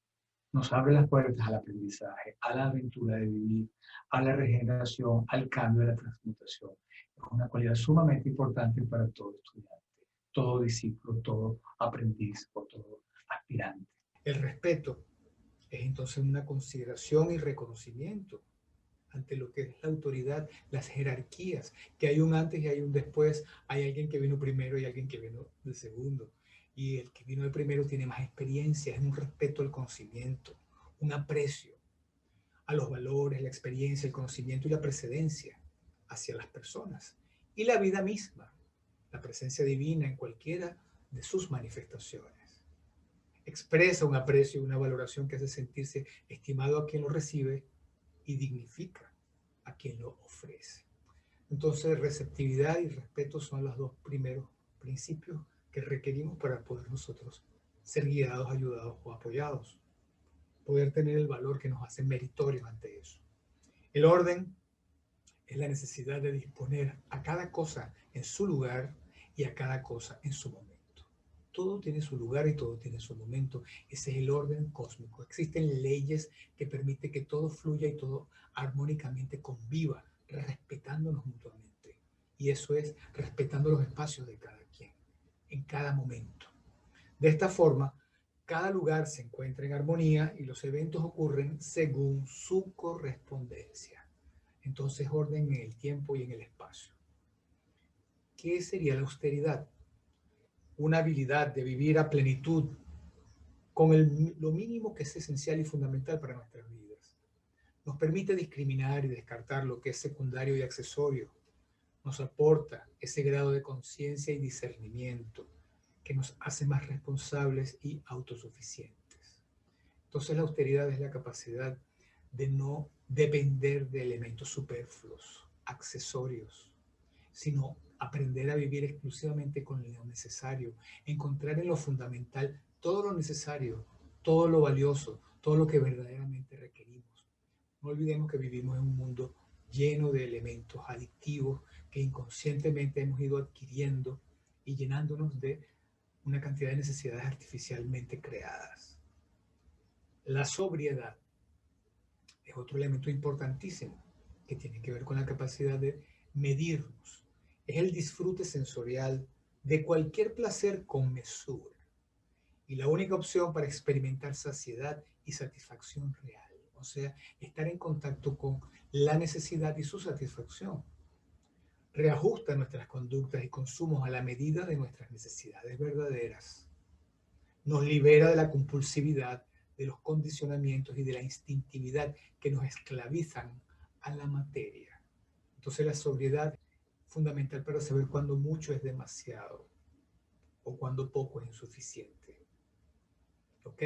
Nos abre las puertas al aprendizaje, a la aventura de vivir, a la regeneración, al cambio, a la transmutación. Es una cualidad sumamente importante para todo estudiante, todo discípulo, todo aprendiz o todo aspirante. El respeto es entonces una consideración y reconocimiento ante lo que es la autoridad, las jerarquías, que hay un antes y hay un después, hay alguien que vino primero y alguien que vino de segundo. y el que vino de primero tiene más experiencia, es un respeto al conocimiento, un aprecio a los valores, la experiencia, el conocimiento y la precedencia hacia las personas y la vida misma, la presencia divina en cualquiera de sus manifestaciones. Expresa un aprecio y una valoración que hace sentirse estimado a quien lo recibe y dignifica a quien lo ofrece. Entonces, receptividad y respeto son los dos primeros principios que requerimos para poder nosotros ser guiados, ayudados o apoyados. Poder tener el valor que nos hace meritorios ante eso. El orden es la necesidad de disponer a cada cosa en su lugar y a cada cosa en su momento. Todo tiene su lugar y todo tiene su momento. Ese es el orden cósmico. Existen leyes que permiten que todo fluya y todo armónicamente conviva, respetándonos mutuamente. Y eso es respetando los espacios de cada quien, en cada momento. De esta forma, cada lugar se encuentra en armonía y los eventos ocurren según su correspondencia. Entonces, orden en el tiempo y en el espacio. ¿Qué sería la austeridad? Una habilidad de vivir a plenitud con lo mínimo que es esencial y fundamental para nuestras vidas. Nos permite discriminar y descartar lo que es secundario y accesorio. Nos aporta ese grado de conciencia y discernimiento que nos hace más responsables y autosuficientes. Entonces la austeridad es la capacidad de no depender de elementos superfluos, accesorios, sino aprender a vivir exclusivamente con lo necesario, encontrar en lo fundamental todo lo necesario, todo lo valioso, todo lo que verdaderamente requerimos. No olvidemos que vivimos en un mundo lleno de elementos adictivos que inconscientemente hemos ido adquiriendo y llenándonos de una cantidad de necesidades artificialmente creadas. La sobriedad es otro elemento importantísimo que tiene que ver con la capacidad de medirnos. Es el disfrute sensorial de cualquier placer con mesura y la única opción para experimentar saciedad y satisfacción real. O sea, estar en contacto con la necesidad y su satisfacción. Reajusta nuestras conductas y consumos a la medida de nuestras necesidades verdaderas. Nos libera de la compulsividad, de los condicionamientos y de la instintividad que nos esclavizan a la materia. Entonces la sobriedad es fundamental para saber cuándo mucho es demasiado o cuándo poco es insuficiente. ¿Ok?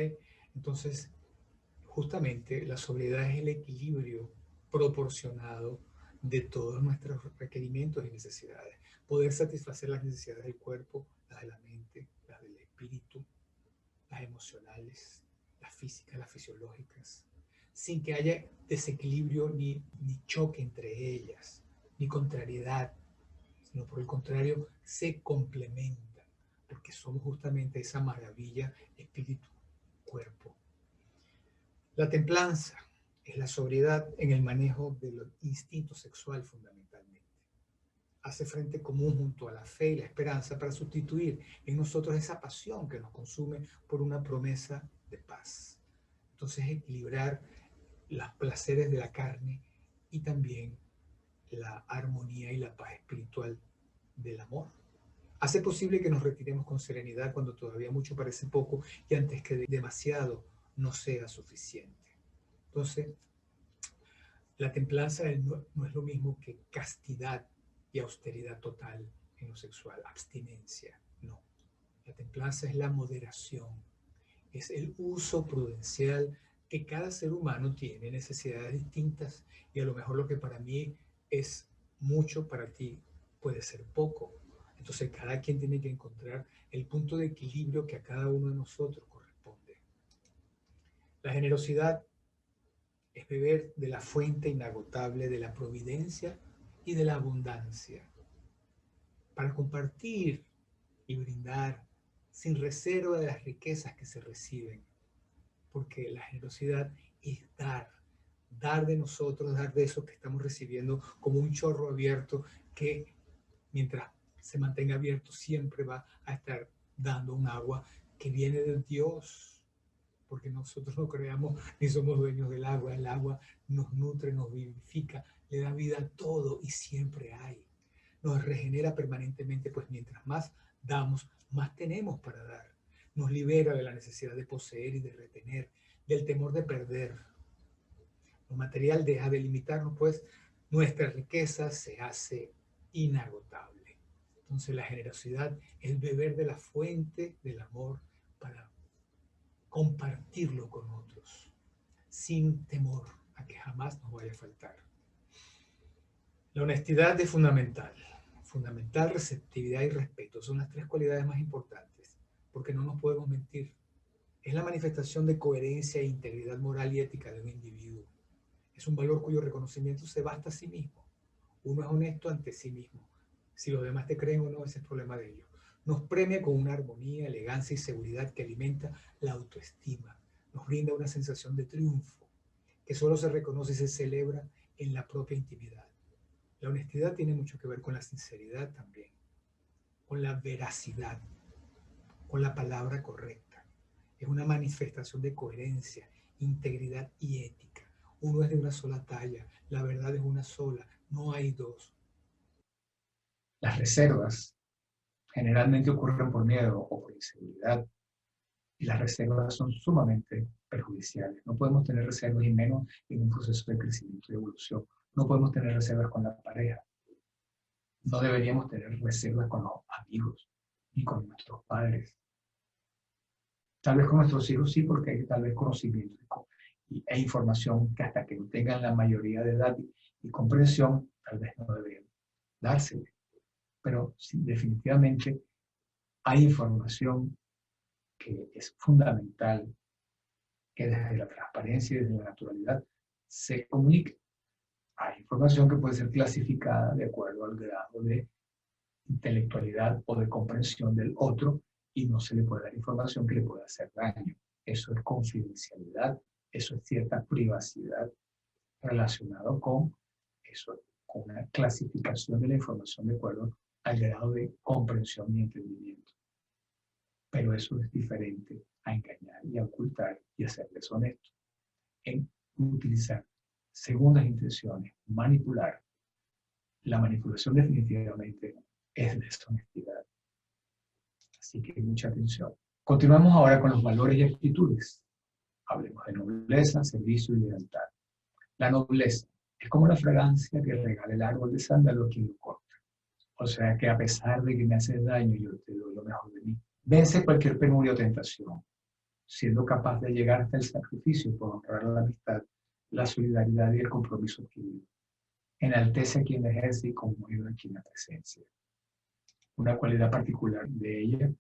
Entonces, justamente la sobriedad es el equilibrio proporcionado de todos nuestros requerimientos y necesidades. Poder satisfacer las necesidades del cuerpo, las de la mente, las del espíritu, las emocionales, las físicas, las fisiológicas, sin que haya desequilibrio ni choque entre ellas, ni contrariedad, sino por el contrario, se complementan, porque somos justamente esa maravilla espíritu-cuerpo. La templanza es la sobriedad en el manejo del instinto sexual fundamentalmente. Hace frente común junto a la fe y la esperanza para sustituir en nosotros esa pasión que nos consume por una promesa de paz. Entonces equilibrar los placeres de la carne y también la armonía y la paz espiritual del amor. Hace posible que nos retiremos con serenidad cuando todavía mucho parece poco y antes que demasiado no sea suficiente. Entonces, la templanza no es lo mismo que castidad y austeridad total en lo sexual, abstinencia, no. La templanza es la moderación, es el uso prudencial que cada ser humano tiene, necesidades distintas y a lo mejor lo que para mí es mucho, para ti puede ser poco. Entonces cada quien tiene que encontrar el punto de equilibrio que a cada uno de nosotros corresponde. La generosidad es beber de la fuente inagotable de la providencia y de la abundancia, para compartir y brindar sin reserva de las riquezas que se reciben, porque la generosidad es dar de nosotros, dar de eso que estamos recibiendo como un chorro abierto que mientras se mantenga abierto siempre va a estar dando un agua que viene de Dios, porque nosotros no creamos ni somos dueños del agua. El agua nos nutre, nos vivifica, le da vida a todo y siempre hay. Nos regenera permanentemente, pues mientras más damos, más tenemos para dar. nos libera de la necesidad de poseer y de retener, del temor de perder. Lo material deja de limitarnos, pues nuestra riqueza se hace inagotable. Entonces la generosidad es beber de la fuente del amor para compartirlo con otros, sin temor a que jamás nos vaya a faltar. La honestidad es fundamental. Fundamental, receptividad y respeto son las tres cualidades más importantes, porque no nos podemos mentir. Es la manifestación de coherencia e integridad moral y ética de un individuo. Es un valor cuyo reconocimiento se basta a sí mismo. Uno es honesto ante sí mismo. Si los demás te creen o no, ese es el problema de ellos. Nos premia con una armonía, elegancia y seguridad que alimenta la autoestima. Nos brinda una sensación de triunfo, que solo se reconoce y se celebra en la propia intimidad. La honestidad tiene mucho que ver con la sinceridad también, con la veracidad, con la palabra correcta. Es una manifestación de coherencia, integridad y ética. Uno es de una sola talla, la verdad es una sola, no hay dos. Las reservas generalmente ocurren por miedo o por inseguridad, y las reservas son sumamente perjudiciales. No podemos tener reservas, y menos en un proceso de crecimiento y evolución. No podemos tener reservas con la pareja. No deberíamos tener reservas con los amigos, ni con nuestros padres. Tal vez con nuestros hijos sí, porque hay tal vez conocimiento e información que hasta que no tengan la mayoría de edad y comprensión, tal vez no deberían dársele. Pero sí, definitivamente hay información que es fundamental que desde la transparencia y desde la naturalidad se comunique. Hay información que puede ser clasificada de acuerdo al grado de intelectualidad o de comprensión del otro, y no se le puede dar información que le pueda hacer daño. Eso es confidencialidad, eso es cierta privacidad relacionado con eso, con una clasificación de la información de acuerdo al grado de comprensión y entendimiento. Pero eso es diferente a engañar y a ocultar y a ser deshonesto. En utilizar segundas intenciones, manipular. La manipulación definitivamente es deshonestidad. Así que mucha atención. Continuamos ahora con los valores y actitudes. Hablemos de nobleza, servicio y lealtad. La nobleza es como la fragancia que regala el árbol de sándalo a quien lo corta. O sea que a pesar de que me haces daño, yo te doy lo mejor de mí. Vence cualquier penuria o tentación, siendo capaz de llegar hasta el sacrificio por honrar la amistad, la solidaridad y el compromiso adquirido. Enaltece a quien ejerce y conmueve a quien la presencia. Una cualidad particular de ella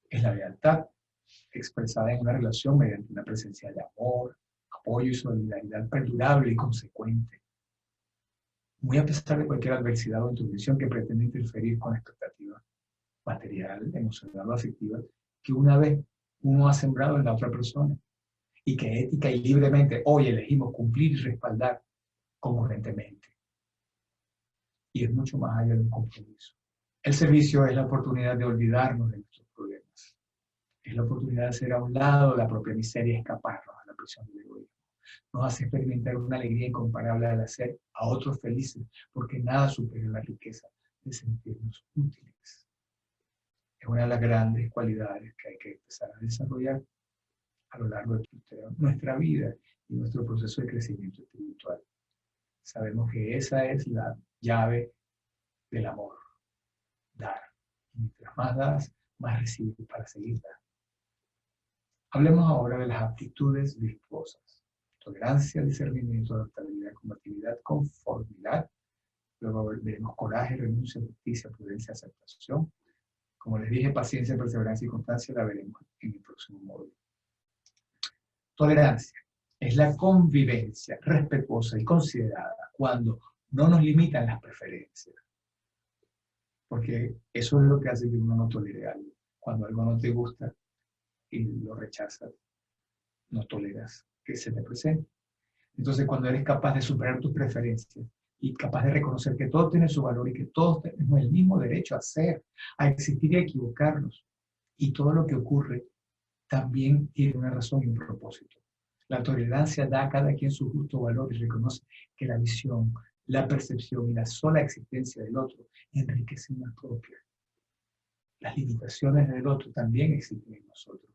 es la lealtad, expresada en una relación mediante una presencia de amor, apoyo y solidaridad perdurable y consecuente. Muy a pesar de cualquier adversidad o intromisión que pretenda interferir con la expectativa material, emocional o afectiva que una vez uno ha sembrado en la otra persona y que ética y libremente hoy elegimos cumplir y respaldar concurrentemente. Y es mucho más allá de un compromiso. El servicio es la oportunidad de olvidarnos de nuestros problemas. Es la oportunidad de hacer a un lado la propia miseria y escaparnos a la presión del egoísmo. Nos hace experimentar una alegría incomparable al hacer a otros felices, porque nada supera la riqueza de sentirnos útiles. Es una de las grandes cualidades que hay que empezar a desarrollar a lo largo de nuestra vida y nuestro proceso de crecimiento espiritual. Sabemos que esa es la llave del amor, dar. Y mientras más das, más recibes para seguir dando. Hablemos ahora de las aptitudes virtuosas. Tolerancia, discernimiento, adaptabilidad, combatividad, conformidad. Luego veremos coraje, renuncia, justicia, prudencia, aceptación. Como les dije, paciencia, perseverancia y constancia la veremos en el próximo módulo. Tolerancia es la convivencia respetuosa y considerada cuando no nos limitan las preferencias. Porque eso es lo que hace que uno no tolere algo. Cuando algo no te gusta y lo rechazas, no toleras que se te presente. Entonces, cuando eres capaz de superar tus preferencias y capaz de reconocer que todo tiene su valor y que todos tenemos el mismo derecho a ser, a existir y a equivocarnos, y todo lo que ocurre también tiene una razón y un propósito. La tolerancia da a cada quien su justo valor y reconoce que la visión, la percepción y la sola existencia del otro enriquecen la propia. las limitaciones del otro también existen en nosotros.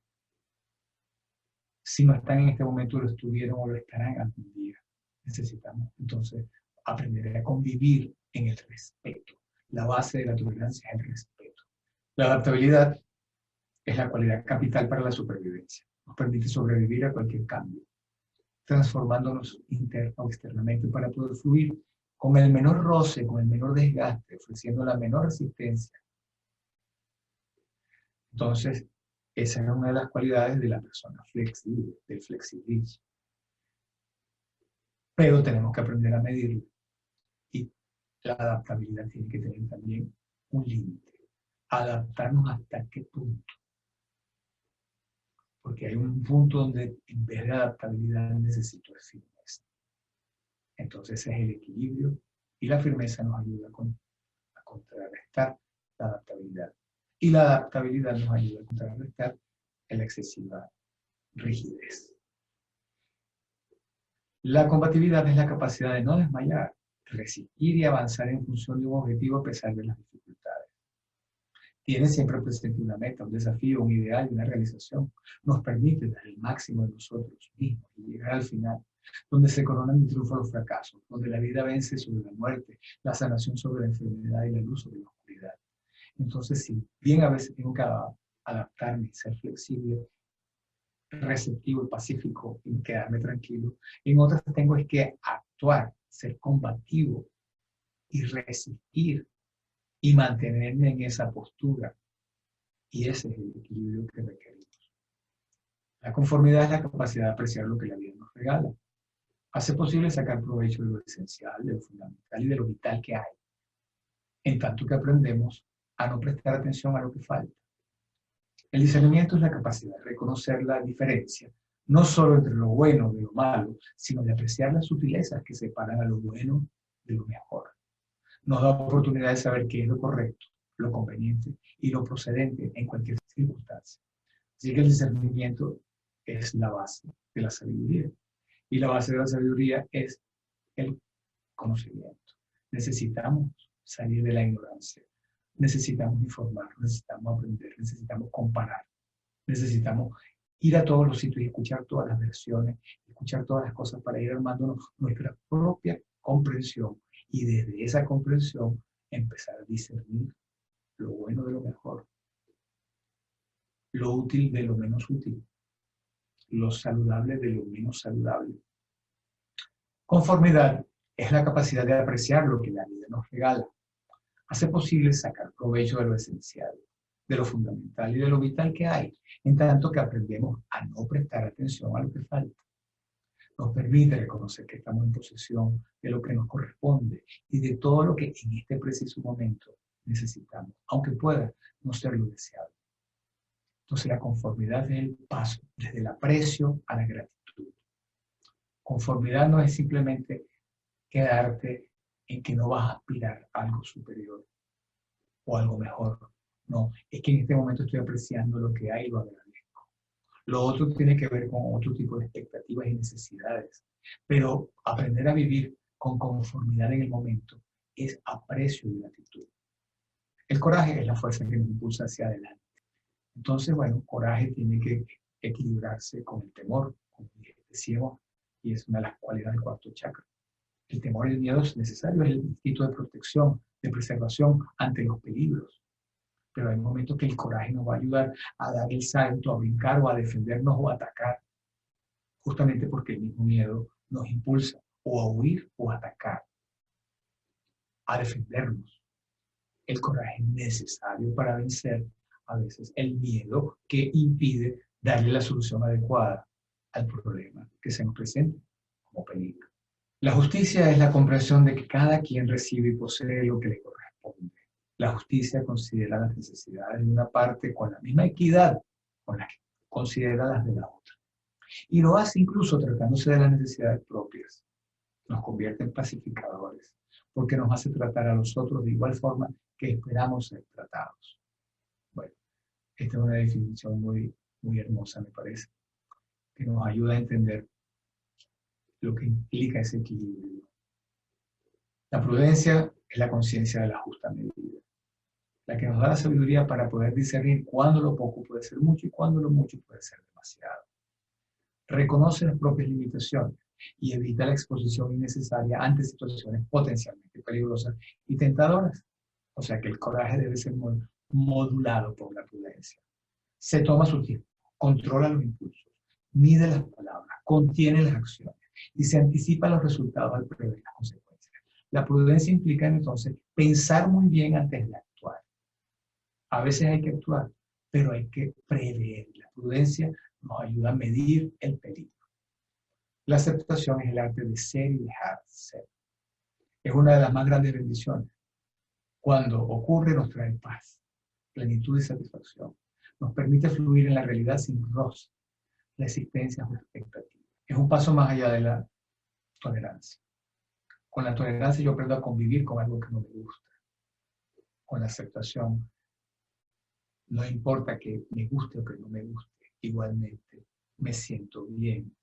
Si no están en este momento, lo estuvieron o lo estarán algún día. Necesitamos entonces aprender a convivir en el respeto. La base de la tolerancia es el respeto. La adaptabilidad es la cualidad capital para la supervivencia. Nos permite sobrevivir a cualquier cambio, transformándonos interna o externamente para poder fluir con el menor roce, con el menor desgaste, ofreciendo la menor resistencia. Entonces, esa es una de las cualidades de la persona flexible, del flexibility. Pero tenemos que aprender a medirlo. Y la adaptabilidad tiene que tener también un límite. Adaptarnos hasta qué punto. Porque hay un punto donde en vez de adaptabilidad necesito firmeza. Entonces es el equilibrio y la firmeza nos ayuda a contrarrestar la adaptabilidad. Y la adaptabilidad nos ayuda a contrarrestar la excesiva rigidez. La combatividad es la capacidad de no desmayar, resistir y avanzar en función de un objetivo a pesar de las dificultades. Tiene siempre presente una meta, un desafío, un ideal y una realización. Nos permite dar el máximo de nosotros mismos y llegar al final, donde se coronan el triunfo de los fracasos, donde la vida vence sobre la muerte, la sanación sobre la enfermedad y la luz sobre la oscuridad. Entonces, si bien a veces tengo que adaptarme, ser flexible, receptivo y pacífico y quedarme tranquilo, en otras tengo que actuar, ser combativo y resistir y mantenerme en esa postura. Y ese es el equilibrio que requerimos. La conformidad es la capacidad de apreciar lo que la vida nos regala. Hace posible sacar provecho de lo esencial, de lo fundamental y de lo vital que hay, en tanto que aprendemos a no prestar atención a lo que falta. El discernimiento es la capacidad de reconocer la diferencia, no solo entre lo bueno de lo malo, sino de apreciar las sutilezas que separan a lo bueno de lo mejor. Nos da oportunidad de saber qué es lo correcto, lo conveniente y lo procedente en cualquier circunstancia. Así que el discernimiento es la base de la sabiduría. Y la base de la sabiduría es el conocimiento. Necesitamos salir de la ignorancia. Necesitamos informar, necesitamos aprender, necesitamos comparar. Necesitamos ir a todos los sitios y escuchar todas las versiones, escuchar todas las cosas para ir armándonos nuestra propia comprensión. Y desde esa comprensión empezar a discernir lo bueno de lo mejor, lo útil de lo menos útil, lo saludable de lo menos saludable. Conformidad es la capacidad de apreciar lo que la vida nos regala. Hace posible sacar provecho de lo esencial, de lo fundamental y de lo vital que hay, en tanto que aprendemos a no prestar atención a lo que falta. Nos permite reconocer que estamos en posesión de lo que nos corresponde y de todo lo que en este preciso momento necesitamos, aunque pueda no ser lo deseado. Entonces la conformidad es el paso desde el aprecio a la gratitud. Conformidad no es simplemente quedarte en que no vas a aspirar a algo superior o algo mejor. No, es que en este momento estoy apreciando lo que hay y lo agradezco. Lo otro tiene que ver con otro tipo de expectativas y necesidades. Pero aprender a vivir con conformidad en el momento es aprecio y gratitud. El coraje es la fuerza que nos impulsa hacia adelante. Entonces, bueno, coraje tiene que equilibrarse con el temor, como decíamos, y es una de las cualidades del cuarto chakra. El temor y el miedo es necesario, es el instinto de protección, de preservación ante los peligros. Pero hay momentos que el coraje nos va a ayudar a dar el salto, a brincar o a defendernos o a atacar, justamente porque el mismo miedo nos impulsa o a huir o a atacar, a defendernos. El coraje es necesario para vencer a veces el miedo que impide darle la solución adecuada al problema que se nos presenta como peligro. La justicia es la comprensión de que cada quien recibe y posee lo que le corresponde. La justicia considera las necesidades de una parte con la misma equidad con la que considera las de la otra. Y lo hace incluso tratándose de las necesidades propias. Nos convierte en pacificadores, porque nos hace tratar a los otros de igual forma que esperamos ser tratados. Bueno, esta es una definición muy hermosa, me parece, que nos ayuda a entender lo que implica ese equilibrio. La prudencia es la conciencia de la justa medida. la que nos da la sabiduría para poder discernir cuándo lo poco puede ser mucho y cuándo lo mucho puede ser demasiado. Reconoce las propias limitaciones y evita la exposición innecesaria ante situaciones potencialmente peligrosas y tentadoras. O sea que el coraje debe ser modulado por la prudencia. Se toma su tiempo, controla los impulsos, mide las palabras, contiene las acciones y se anticipa los resultados al prever las consecuencias. La prudencia implica entonces pensar muy bien antes de actuar. A veces hay que actuar, pero hay que prever. La prudencia nos ayuda a medir el peligro. La aceptación es el arte de ser y dejar ser. Es una de las más grandes bendiciones. Cuando ocurre nos trae paz, plenitud y satisfacción. Nos permite fluir en la realidad sin roce, resistencias o expectativas. Es un paso más allá de la tolerancia. Con la tolerancia yo aprendo a convivir con algo que no me gusta. Con la aceptación, no importa que me guste o que no me guste, igualmente me siento bien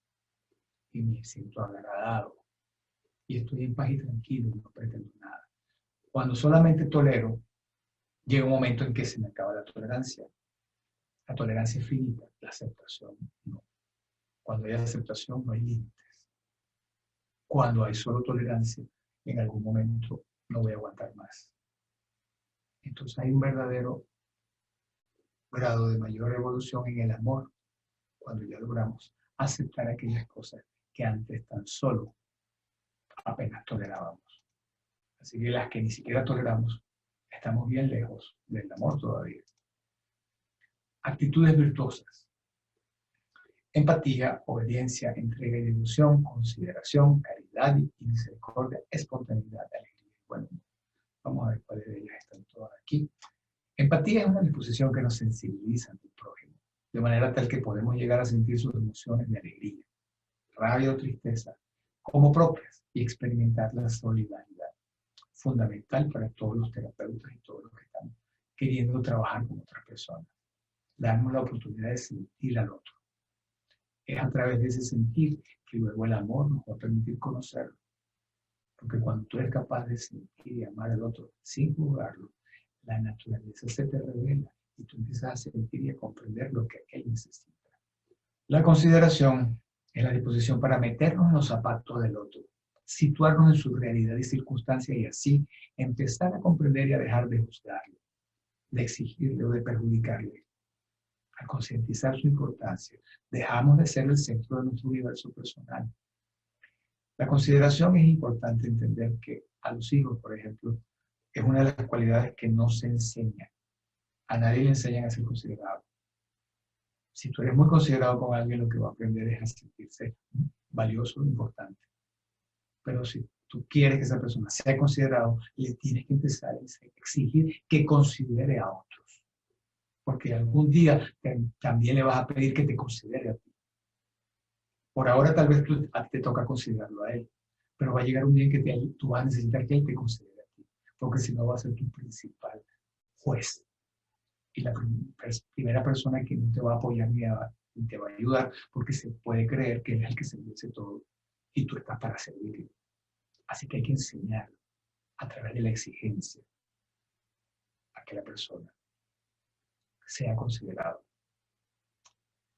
y me siento agradado. Y estoy en paz y tranquilo y no pretendo nada. Cuando solamente tolero, llega un momento en que se me acaba la tolerancia. La tolerancia es finita, la aceptación no. Cuando hay aceptación no hay límites. Cuando hay solo tolerancia, en algún momento no voy a aguantar más. Entonces hay un verdadero grado de mayor evolución en el amor cuando ya logramos aceptar aquellas cosas que antes tan solo apenas tolerábamos. Así que las que ni siquiera toleramos, estamos bien lejos del amor todavía. Actitudes virtuosas. Empatía, obediencia, entrega y devoción, consideración, caridad y misericordia, espontaneidad, alegría. Bueno, vamos a ver cuáles de ellas están todas aquí. Empatía es una disposición que nos sensibiliza ante el prójimo, de manera tal que podemos llegar a sentir sus emociones de alegría, rabia o tristeza como propias y experimentar la solidaridad, fundamental para todos los terapeutas y todos los que están queriendo trabajar con otras personas. Darnos la oportunidad de sentir al otro. Es a través de ese sentir que luego el amor nos va a permitir conocerlo. Porque cuando tú eres capaz de sentir y amar al otro sin juzgarlo, la naturaleza se te revela y tú empiezas a sentir y a comprender lo que él necesita. La consideración es la disposición para meternos en los zapatos del otro, situarnos en su realidad y circunstancias y así empezar a comprender y a dejar de juzgarlo, de exigirle o de perjudicarle. Al concientizar su importancia, dejamos de ser el centro de nuestro universo personal. La consideración es importante entender que a los hijos, por ejemplo, es una de las cualidades que no se enseña. A nadie le enseñan a ser considerado. Si tú eres muy considerado con alguien, lo que va a aprender es a sentirse valioso e importante. Pero si tú quieres que esa persona sea considerado, le tienes que empezar a exigir que considere a otros. Porque algún día también le vas a pedir que te considere a ti. Por ahora tal vez a ti te toca considerarlo a él, pero va a llegar un día en que tú vas a necesitar que él te considere a ti, porque si no va a ser tu principal juez. Y la primera persona que no te va a apoyar ni te va a ayudar, porque se puede creer que él es el que se merece todo y tú estás para servirle. Así que hay que enseñarlo a través de la exigencia a que la persona sea considerado.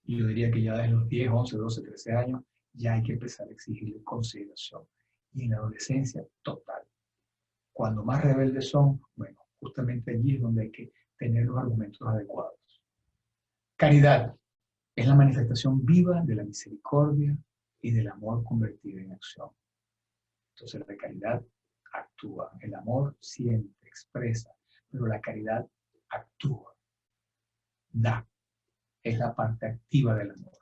Y yo diría que ya desde los 10, 11, 12, 13 años ya hay que empezar a exigirle consideración. Y en la adolescencia, total. Cuando más rebeldes son, bueno, justamente allí es donde hay que tener los argumentos adecuados. Caridad es la manifestación viva de la misericordia y del amor convertido en acción. Entonces la caridad actúa, el amor siente, expresa, pero la caridad actúa, da. Es la parte activa del amor.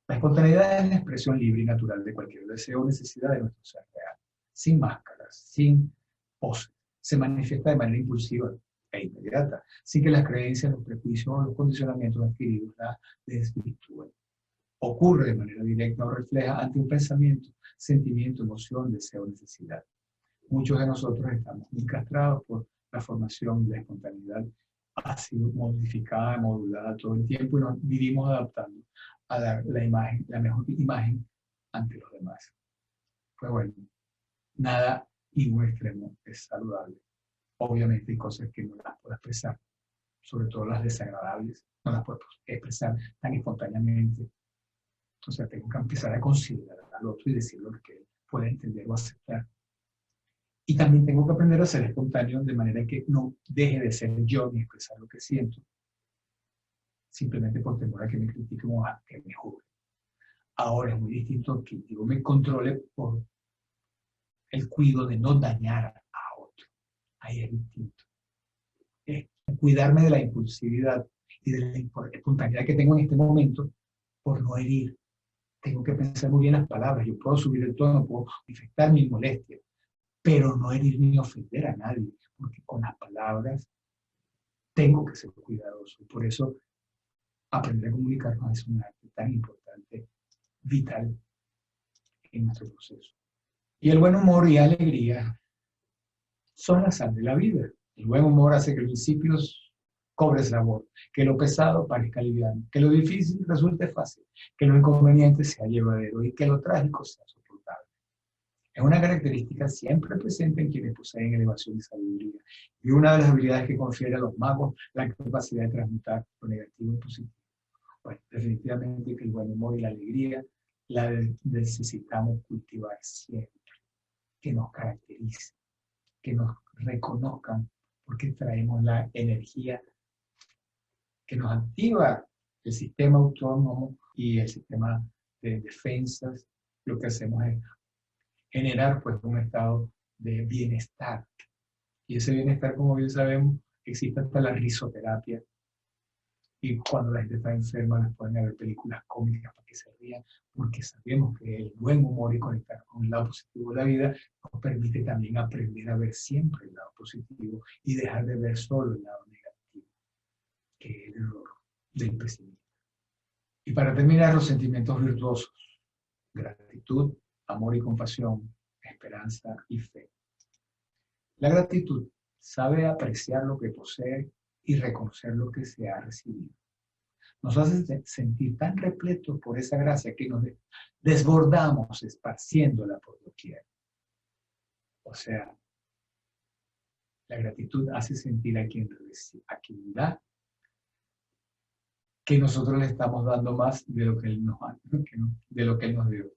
La espontaneidad es la expresión libre y natural de cualquier deseo o necesidad de nuestro ser real, sin máscaras, sin poses. Se manifiesta de manera impulsiva e inmediata, sin que las creencias, los prejuicios o los condicionamientos adquiridos la desvirtúen. Ocurre de manera directa o refleja ante un pensamiento, sentimiento, emoción, deseo o necesidad. Muchos de nosotros estamos muy castrados por la formación y la espontaneidad ha sido modificada, modulada todo el tiempo y nos vivimos adaptando a dar la imagen, la mejor imagen ante los demás. Pues bueno, nada y un extremo es saludable. Obviamente hay cosas que no las puedo expresar, sobre todo las desagradables, no las puedo expresar tan espontáneamente. Entonces tengo que empezar a considerar al otro y decir lo que él pueda entender o aceptar. Y también tengo que aprender a ser espontáneo de manera que no deje de ser yo ni expresar lo que siento, simplemente por temor a que me critiquen o a que me juzguen. Ahora es muy distinto que yo me controle por el cuidado de no dañar a otro. Ahí es distinto. Es cuidarme de la impulsividad y de la espontaneidad que tengo en este momento por no herir. Tengo que pensar muy bien las palabras. Yo puedo subir el tono, puedo manifestar mi molestia, pero no herir ni ofender a nadie, porque con las palabras tengo que ser cuidadoso. Por eso aprender a comunicarnos es un arte tan importante, vital en nuestro proceso. Y el buen humor y alegría son la sal de la vida. El buen humor hace que los insípidos cobre sabor, que lo pesado parezca liviano, que lo difícil resulte fácil, que lo inconveniente sea llevadero y que lo trágico sea soportable. Es una característica siempre presente en quienes poseen elevación y sabiduría, y una de las habilidades que confiere a los magos la capacidad de transmutar lo negativo en positivo. Bueno, definitivamente que el buen humor y la alegría la necesitamos cultivar siempre, que nos caracterice, que nos reconozcan, porque traemos la energía que nos activa el sistema autónomo y el sistema de defensas. Lo que hacemos es generar pues un estado de bienestar. Y ese bienestar, como bien sabemos, existe hasta la risoterapia. Y cuando la gente está enferma, les pueden ver películas cómicas para que se rían, porque sabemos que el buen humor y conectar con el lado positivo de la vida nos permite también aprender a ver siempre el lado positivo y dejar de ver solo el lado negativo, que es el error del pesimismo. Y para terminar, los sentimientos virtuosos: gratitud, amor y compasión, esperanza y fe. La gratitud sabe apreciar lo que posee y reconocer lo que se ha recibido. Nos hace sentir tan repletos por esa gracia que nos desbordamos esparciéndola por doquier. O sea, la gratitud hace sentir a quien da que nosotros le estamos dando más de lo que él nos dio.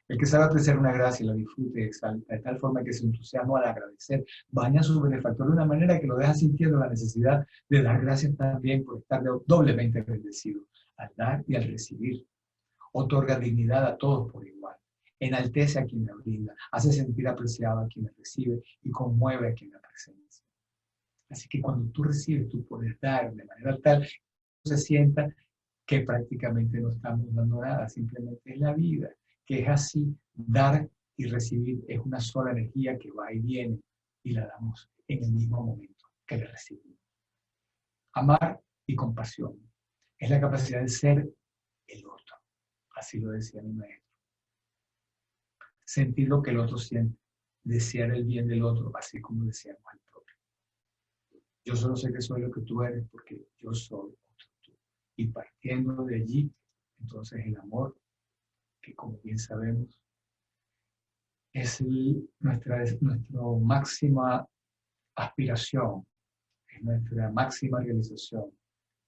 El que sabe apreciar una gracia, la disfrute y exalta, de tal forma que su entusiasmo al agradecer baña a su benefactor de una manera que lo deja sintiendo la necesidad de dar gracias también por estar doblemente bendecido, al dar y al recibir. Otorga dignidad a todos por igual, enaltece a quien la brinda, hace sentir apreciado a quien la recibe y conmueve a quien la presencia. Así que cuando tú recibes, tú puedes dar de manera tal que se sienta que prácticamente no estamos dando nada, simplemente es la vida, que es así. Dar y recibir es una sola energía que va y viene y la damos en el mismo momento que la recibimos. Amar y compasión es la capacidad de ser el otro, así lo decía mi maestro. Sentir lo que el otro siente, desear el bien del otro, así como deseamos el propio. Yo solo sé que soy lo que tú eres porque yo soy otro tú. Y partiendo de allí, entonces el amor, que como bien sabemos, es nuestra máxima aspiración, es nuestra máxima realización,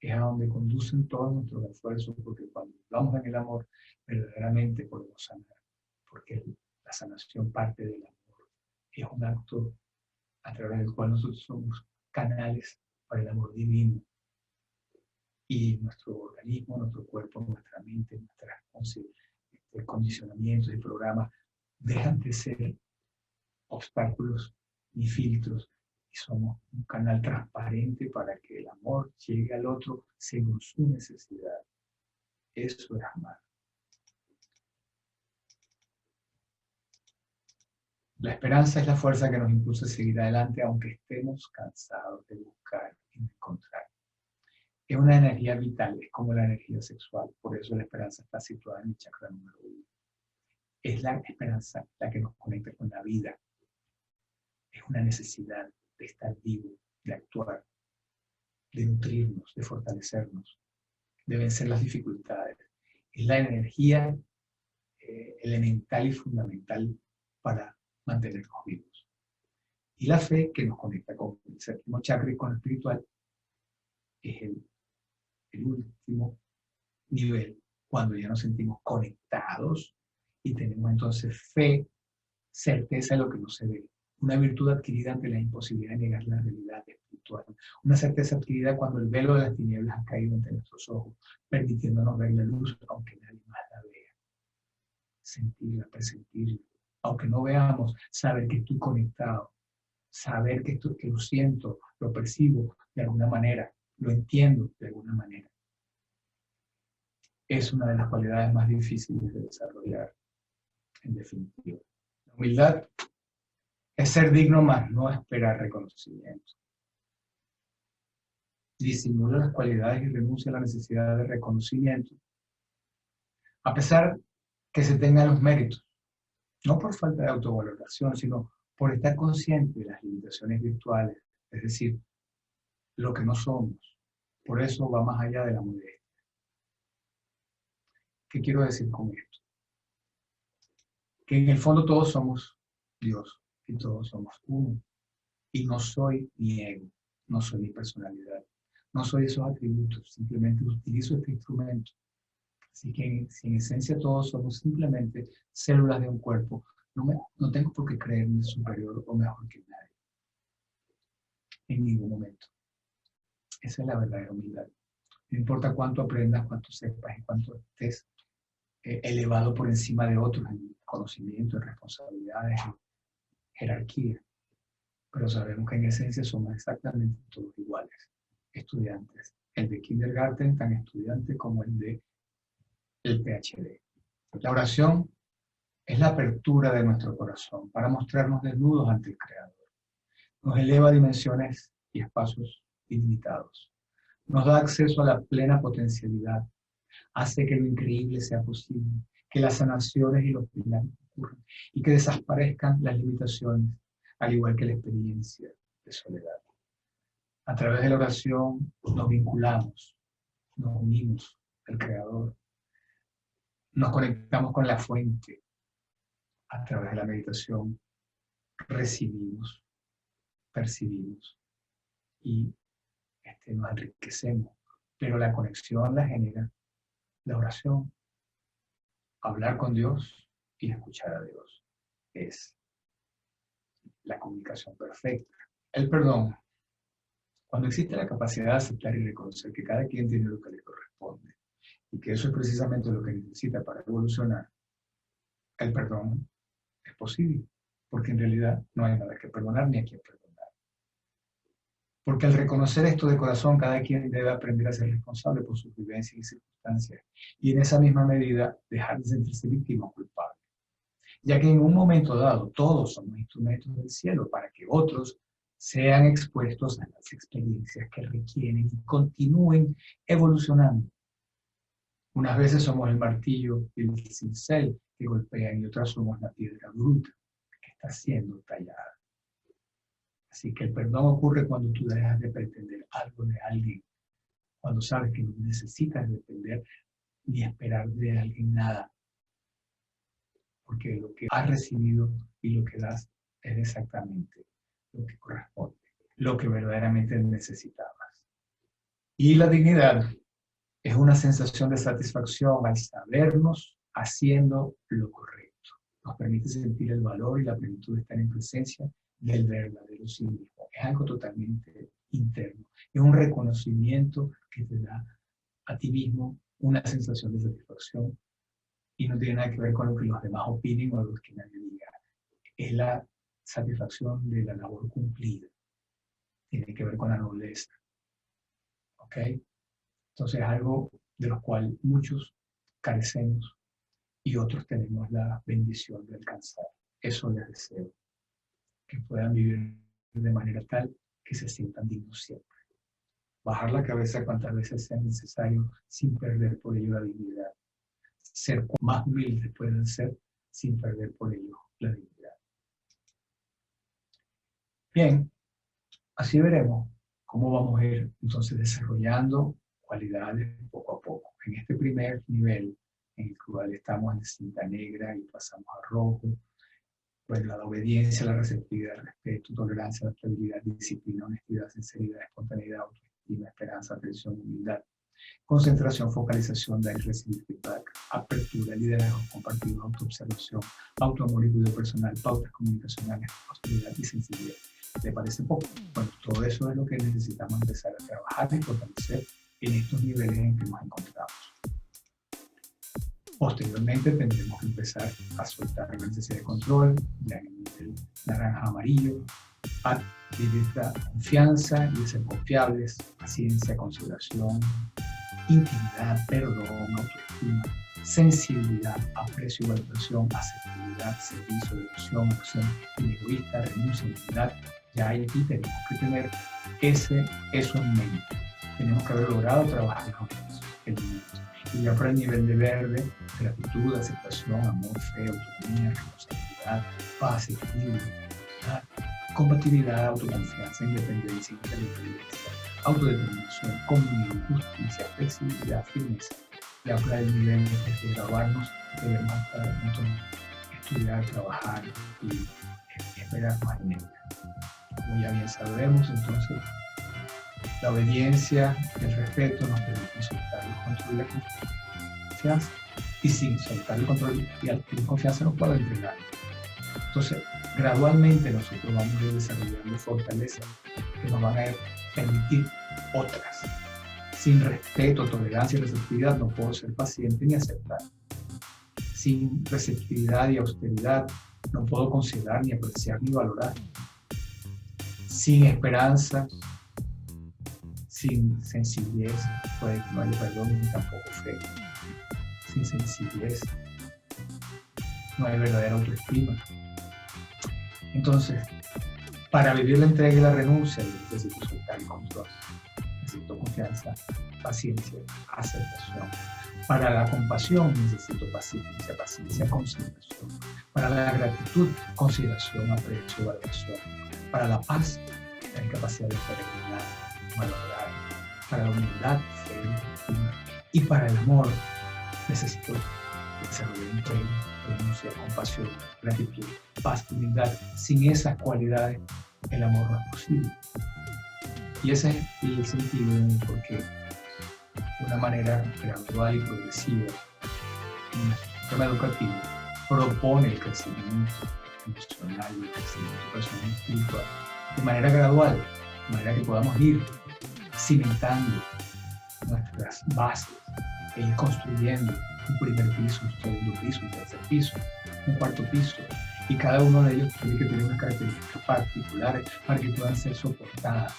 es a donde conducen todos nuestros esfuerzos, porque cuando vamos en el amor, verdaderamente podemos sanar, porque la sanación parte del amor. Es un acto a través del cual nosotros somos canales para el amor divino. Y nuestro organismo, nuestro cuerpo, nuestra mente, nuestros condicionamientos y programas dejan de ser obstáculos ni filtros y somos un canal transparente para que el amor llegue al otro según su necesidad. Eso es amar. La esperanza es la fuerza que nos impulsa a seguir adelante aunque estemos cansados de buscar y de encontrar. Es una energía vital, es como la energía sexual, por eso la esperanza está situada en el chakra número 1. Es la esperanza la que nos conecta con la vida. Es una necesidad de estar vivo, de actuar, de nutrirnos, de fortalecernos, de vencer las dificultades. Es la energía elemental y fundamental para mantenernos vivos. Y la fe, que nos conecta con el séptimo chakra y con lo espiritual, es el último nivel, cuando ya nos sentimos conectados y tenemos entonces fe, certeza de lo que no se ve. Una virtud adquirida ante la imposibilidad de negar la realidad espiritual. Una certeza adquirida cuando el velo de las tinieblas ha caído entre nuestros ojos, permitiéndonos ver la luz, aunque nadie más la vea. Sentirla, presentirla. Aunque no veamos, saber que estoy conectado. Saber que lo siento, lo percibo de alguna manera, lo entiendo de alguna manera. Es una de las cualidades más difíciles de desarrollar, en definitiva. La humildad es ser digno más, no esperar reconocimiento. Disimula las cualidades y renuncia a la necesidad de reconocimiento, a pesar que se tengan los méritos, no por falta de autovaloración, sino por estar consciente de las limitaciones virtuales, es decir, lo que no somos. Por eso va más allá de la modestia. ¿Qué quiero decir con esto? Que en el fondo todos somos Dios y todos somos uno. Y no soy mi ego, no soy mi personalidad, no soy esos atributos, simplemente utilizo este instrumento. Así que si en esencia todos somos simplemente células de un cuerpo, no tengo por qué creerme superior o mejor que nadie. En ningún momento. Esa es la verdadera humildad. No importa cuánto aprendas, cuánto sepas y cuánto estés elevado por encima de otros en conocimiento, en responsabilidades, en jerarquía. Pero sabemos que en esencia somos exactamente todos iguales, estudiantes. El de kindergarten, tan estudiante como el de el PhD. La oración es la apertura de nuestro corazón para mostrarnos desnudos ante el Creador. Nos eleva a dimensiones y espacios ilimitados. Nos da acceso a la plena potencialidad. Hace que lo increíble sea posible, que las sanaciones y los milagros ocurran y que desaparezcan las limitaciones, al igual que la experiencia de soledad. A través de la oración nos vinculamos, nos unimos al Creador, nos conectamos con la fuente. A través de la meditación recibimos, percibimos y nos enriquecemos. Pero la conexión la genera la oración. Hablar con Dios y escuchar a Dios es la comunicación perfecta. El perdón. Cuando existe la capacidad de aceptar y reconocer que cada quien tiene lo que le corresponde y que eso es precisamente lo que necesita para evolucionar, el perdón es posible, porque en realidad no hay nada que perdonar ni a quien perdonar. Porque al reconocer esto de corazón, cada quien debe aprender a ser responsable por sus vivencias y circunstancias, y en esa misma medida dejar de sentirse víctima o culpable. Ya que en un momento dado todos somos instrumentos del cielo para que otros sean expuestos a las experiencias que requieren y continúen evolucionando. Unas veces somos el martillo y el cincel que golpean y otras somos la piedra bruta que está siendo tallada. Así que el perdón ocurre cuando tú dejas de pretender algo de alguien, cuando sabes que no necesitas depender ni esperar de alguien nada, porque lo que has recibido y lo que das es exactamente lo que corresponde, lo que verdaderamente necesitabas. Y la dignidad es una sensación de satisfacción al sabernos haciendo lo correcto. Nos permite sentir el valor y la plenitud de estar en presencia del verdadero sí mismo. Es algo totalmente interno. Es un reconocimiento que te da a ti mismo una sensación de satisfacción y no tiene nada que ver con lo que los demás opinen o lo que nadie diga. Es la satisfacción de la labor cumplida. Tiene que ver con la nobleza. ¿Ok? Entonces es algo de lo cual muchos carecemos y otros tenemos la bendición de alcanzar. Eso les deseo. Que puedan vivir de manera tal que se sientan dignos siempre. Bajar la cabeza cuantas veces sea necesario sin perder por ello la dignidad. Ser más humildes pueden ser sin perder por ello la dignidad. Bien, así veremos cómo vamos a ir entonces desarrollando cualidades poco a poco. En este primer nivel, en el cual estamos en cinta negra y pasamos a rojo, Bueno, la obediencia, la receptividad, el respeto, tolerancia, la estabilidad, disciplina, honestidad, sinceridad, espontaneidad, autoestima, esperanza, atención, humildad, concentración, focalización, dar y recibir feedback, apertura, liderazgo compartido, autoobservación, autoamor y cuidado personal, pautas comunicacionales, hostilidad y sensibilidad. ¿Le parece poco? Bueno, todo eso es lo que necesitamos empezar a trabajar y fortalecer en estos niveles en que nos encontramos. Posteriormente tendremos que empezar a soltar la necesidad de control, ya en el nivel naranja-amarillo, a vivir la confianza y de ser confiables, paciencia, consideración, intimidad, perdón, autoestima, sensibilidad, aprecio y valoración, asertividad, servicio, devoción, acción egoísta, renuncia, humildad. Ya aquí tenemos que tener eso en mente. Tenemos que haber logrado trabajar los elementos. Y ya para el nivel de verde, gratitud, aceptación, amor, fe, autonomía, responsabilidad, paz, equilibrio, compatibilidad, autoconfianza, independencia, interdependencia, autodeterminación, comunión, justicia, flexibilidad, firmeza. Ya para el nivel de graduarnos, debemos estudiar, trabajar y esperar más en ella. Como ya bien sabemos, entonces, la obediencia y el respeto nos permiten soltar el control y la confianza, y sin soltar el control y la confianza no puedo entregar. Entonces, gradualmente nosotros vamos a ir desarrollando fortalezas que nos van a permitir otras. Sin respeto, tolerancia y receptividad no puedo ser paciente ni aceptar. Sin receptividad y austeridad no puedo considerar, ni apreciar, ni valorar. Sin esperanza, sin sencillez, puede que no haya perdón ni tampoco fe. Sin sensibilidad no hay verdadera autoestima. Entonces, para vivir la entrega y la renuncia, necesito soltar el control, necesito confianza, paciencia, aceptación. Para la compasión necesito paciencia, concentración. Para la gratitud, consideración, aprecio, valoración. Para la paz, la capacidad de peregrinar, valorar. Para la humildad, fe, estima. Y para el amor, necesito desarrollar entrega, renuncia, compasión, gratitud, paz, humildad. Sin esas cualidades, el amor no es posible. Y ese es el sentido de por qué, de una manera gradual y progresiva, un sistema educativo propone el crecimiento emocional y el crecimiento personal y espiritual de manera gradual, de manera que podamos ir cimentando nuestras bases e ir construyendo un primer piso, un segundo piso, un tercer piso, un cuarto piso, y cada uno de ellos tiene que tener unas características particulares para que puedan ser soportadas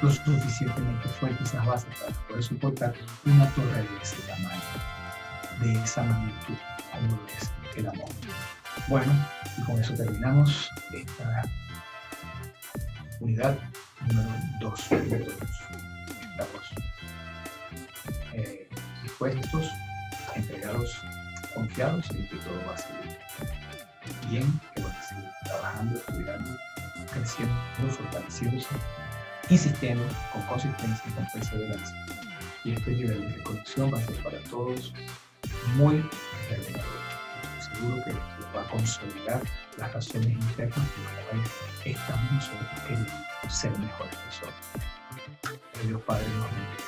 lo suficientemente fuertes esas bases para poder soportar una torre de ese tamaño, de esa magnitud, como lo es el amor. Bueno, y con eso terminamos esta unidad número 2 de todos. Estamos dispuestos, entregados, confiados en que todo va a salir bien, que van a seguir trabajando, estudiando, creciendo, fortaleciéndose, insistiendo con consistencia y con perseverancia. Y este nivel de reconexión va a ser para todos muy revelador. Estoy seguro que les va a consolidar las razones internas por las cuales estamos nosotros queriendo ser mejores personas. Que Dios Padre nos bendiga.